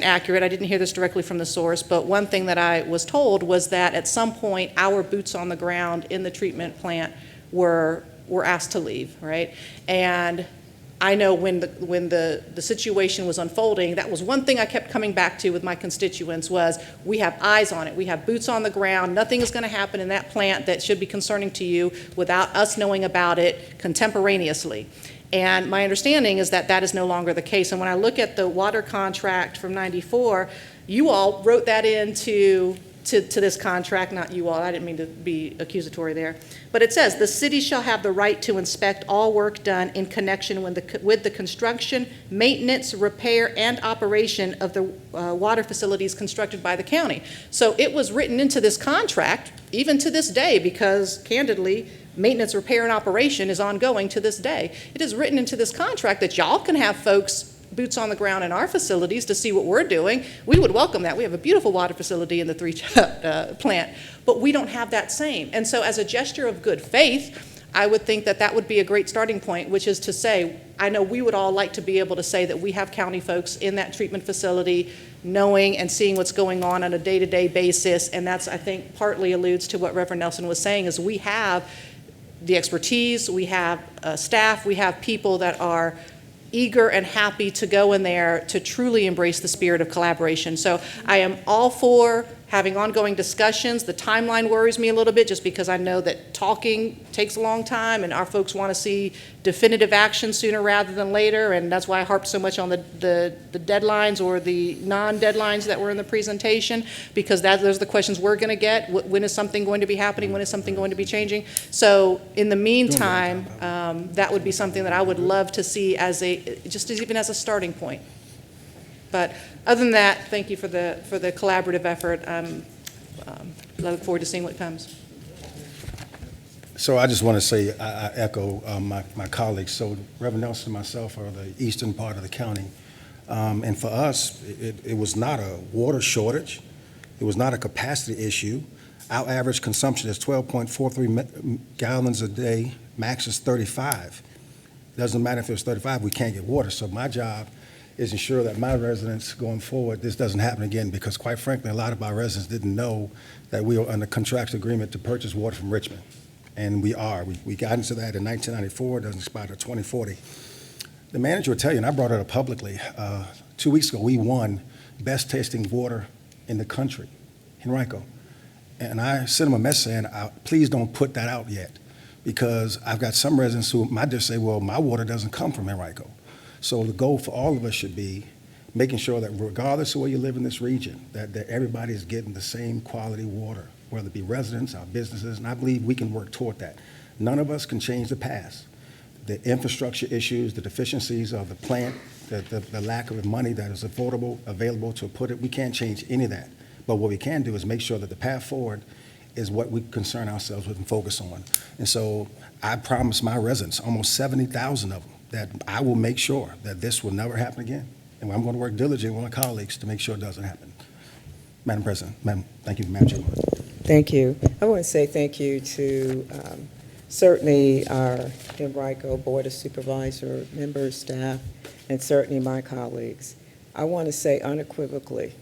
accurate, I didn't hear this directly from the source, but one thing that I was told was that at some point our boots on the ground in the treatment plant were asked to leave, right? And I know when the situation was unfolding, that was one thing I kept coming back to with my constituents was, we have eyes on it, we have boots on the ground, nothing is going to happen in that plant that should be concerning to you without us knowing about it contemporaneously. And my understanding is that that is no longer the case. And when I look at the water contract from '94, you all wrote that into this contract, not you all, I didn't mean to be accusatory there, but it says, the city shall have the right to inspect all work done in connection with the construction, maintenance, repair, and operation of the water facilities constructed by the county. So it was written into this contract, even to this day, because candidly, maintenance, repair, and operation is ongoing to this day. It is written into this contract that y'all can have folks boots on the ground in our facilities to see what we're doing. We would welcome that. We have a beautiful water facility in the Three Chopt plant, but we don't have that same. And so as a gesture of good faith, I would think that that would be a great starting point, which is to say, I know we would all like to be able to say that we have county folks in that treatment facility knowing and seeing what's going on a day-to-day basis, and that's, I think, partly alludes to what Reverend Nelson was saying, is we have the expertise, we have staff, we have people that are eager and happy to go in there to truly embrace the spirit of collaboration. So I am all for having ongoing discussions. The timeline worries me a little bit just because I know that talking takes a long time and our folks want to see definitive action sooner rather than later, and that's why I harped so much on the deadlines or the non-deadlines that were in the presentation, because those are the questions we're going to get. When is something going to be happening? When is something going to be changing? So in the meantime, that would be something that I would love to see as even as a starting point. But other than that, thank you for the collaborative effort. I look forward to seeing what comes.
So I just want to say, I echo my colleagues. So Reverend Nelson and myself are the eastern part of the county. And for us, it was not a water shortage. It was not a capacity issue. Our average consumption is 12.43 gallons a day. Max is 35. It doesn't matter if it's 35, we can't get water. So my job is ensure that my residents going forward, this doesn't happen again, because quite frankly, a lot of our residents didn't know that we were under contractual agreement to purchase water from Richmond. And we are. We got into that in 1994, it doesn't expire to 2040. The manager will tell you, and I brought it up publicly, 2 weeks ago, we won best tasting water in the country, Henrico. And I sent him a message saying, please don't put that out yet, because I've got some residents who might just say, well, my water doesn't come from Henrico. So the goal for all of us should be making sure that regardless of where you live in this region, that everybody is getting the same quality water, whether it be residents, our businesses, and I believe we can work toward that. None of us can change the past. The infrastructure issues, the deficiencies of the plant, the lack of money that is available to put it, we can't change any of that. But what we can do is make sure that the path forward is what we concern ourselves with and focus on. And so I promise my residents, almost 70,000 of them, that I will make sure that this will never happen again. And I'm going to work diligently with my colleagues to make sure it doesn't happen. Madam President, thank you, Madam Chairman.
Thank you. I want to say thank you to certainly our Henrico Board of Supervisor members, staff, and certainly my colleagues. I want to say unequivocally,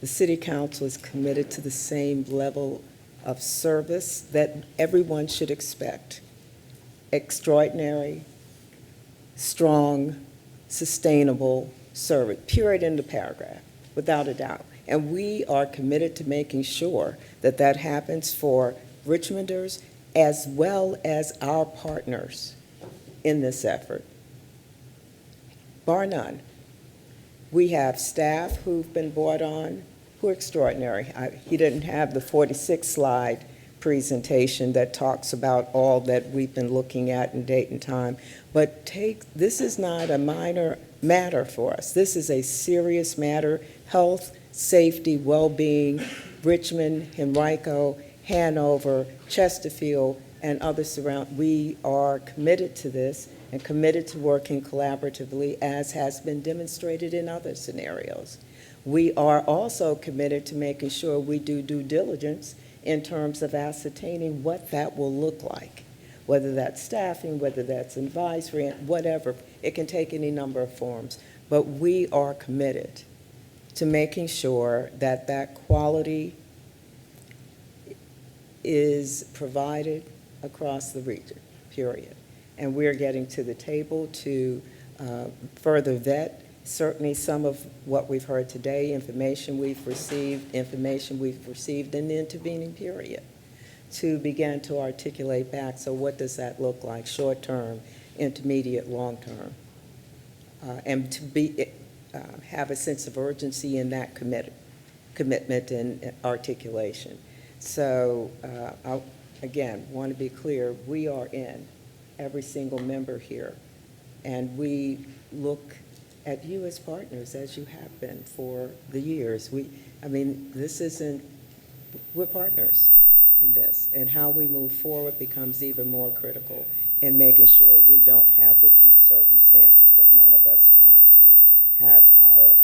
the City Council is committed to the same level of service that everyone should expect. Extraordinary, strong, sustainable service, period, in the paragraph, without a doubt. And we are committed to making sure that that happens for Richmonders as well as our partners in this effort. Bar none. We have staff who've been brought on who are extraordinary. He didn't have the 46-slide presentation that talks about all that we've been looking at in date and time, but this is not a minor matter for us. This is a serious matter. Health, safety, well-being, Richmond, Henrico, Hanover, Chesterfield, and other we are committed to this and committed to working collaboratively, as has been demonstrated in other scenarios. We are also committed to making sure we do due diligence in terms of ascertaining what that will look like, whether that's staffing, whether that's advisory, whatever. It can take any number of forms, but we are committed to making sure that that quality is provided across the region, period. And we're getting to the table to further vet certainly some of what we've heard today, information we've received in the intervening period, to begin to articulate back, so what does that look like, short-term, intermediate, long-term, and to have a sense of urgency in that commitment and articulation. So I, again, want to be clear, we are in, every single member here, and we look at you as partners, as you have been for the years. We're partners in this, and how we move forward becomes even more critical in making sure we don't have repeat circumstances that none of us want to have our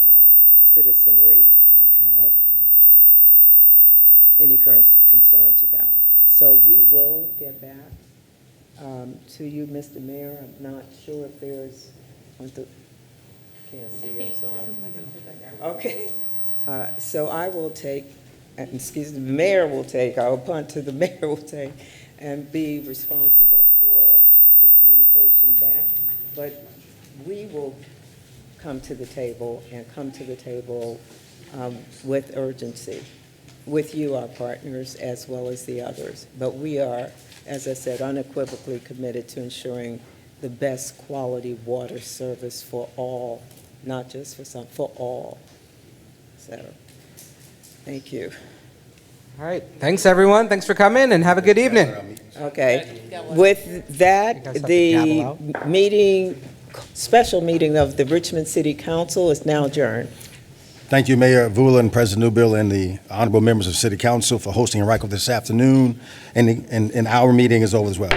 citizenry have any current concerns about. So we will get back to you, Mr. Mayor. I'm not sure if there's, can't see, I'm sorry. Okay. So I will take, excuse me, the mayor will take, I'll punt to the mayor will take, and be responsible for the communication back. But we will come to the table with urgency, with you, our partners, as well as the others. But we are, as I said, unequivocally committed to ensuring the best quality water service for all, not just for some, for all. So, thank you.
All right. Thanks, everyone. Thanks for coming, and have a good evening.
Okay. With that, the special meeting of the Richmond City Council is now adjourned.
Thank you, Mayor Avula and President Newbill and the honorable members of City Council for hosting Henrico this afternoon. And our meeting is over as well.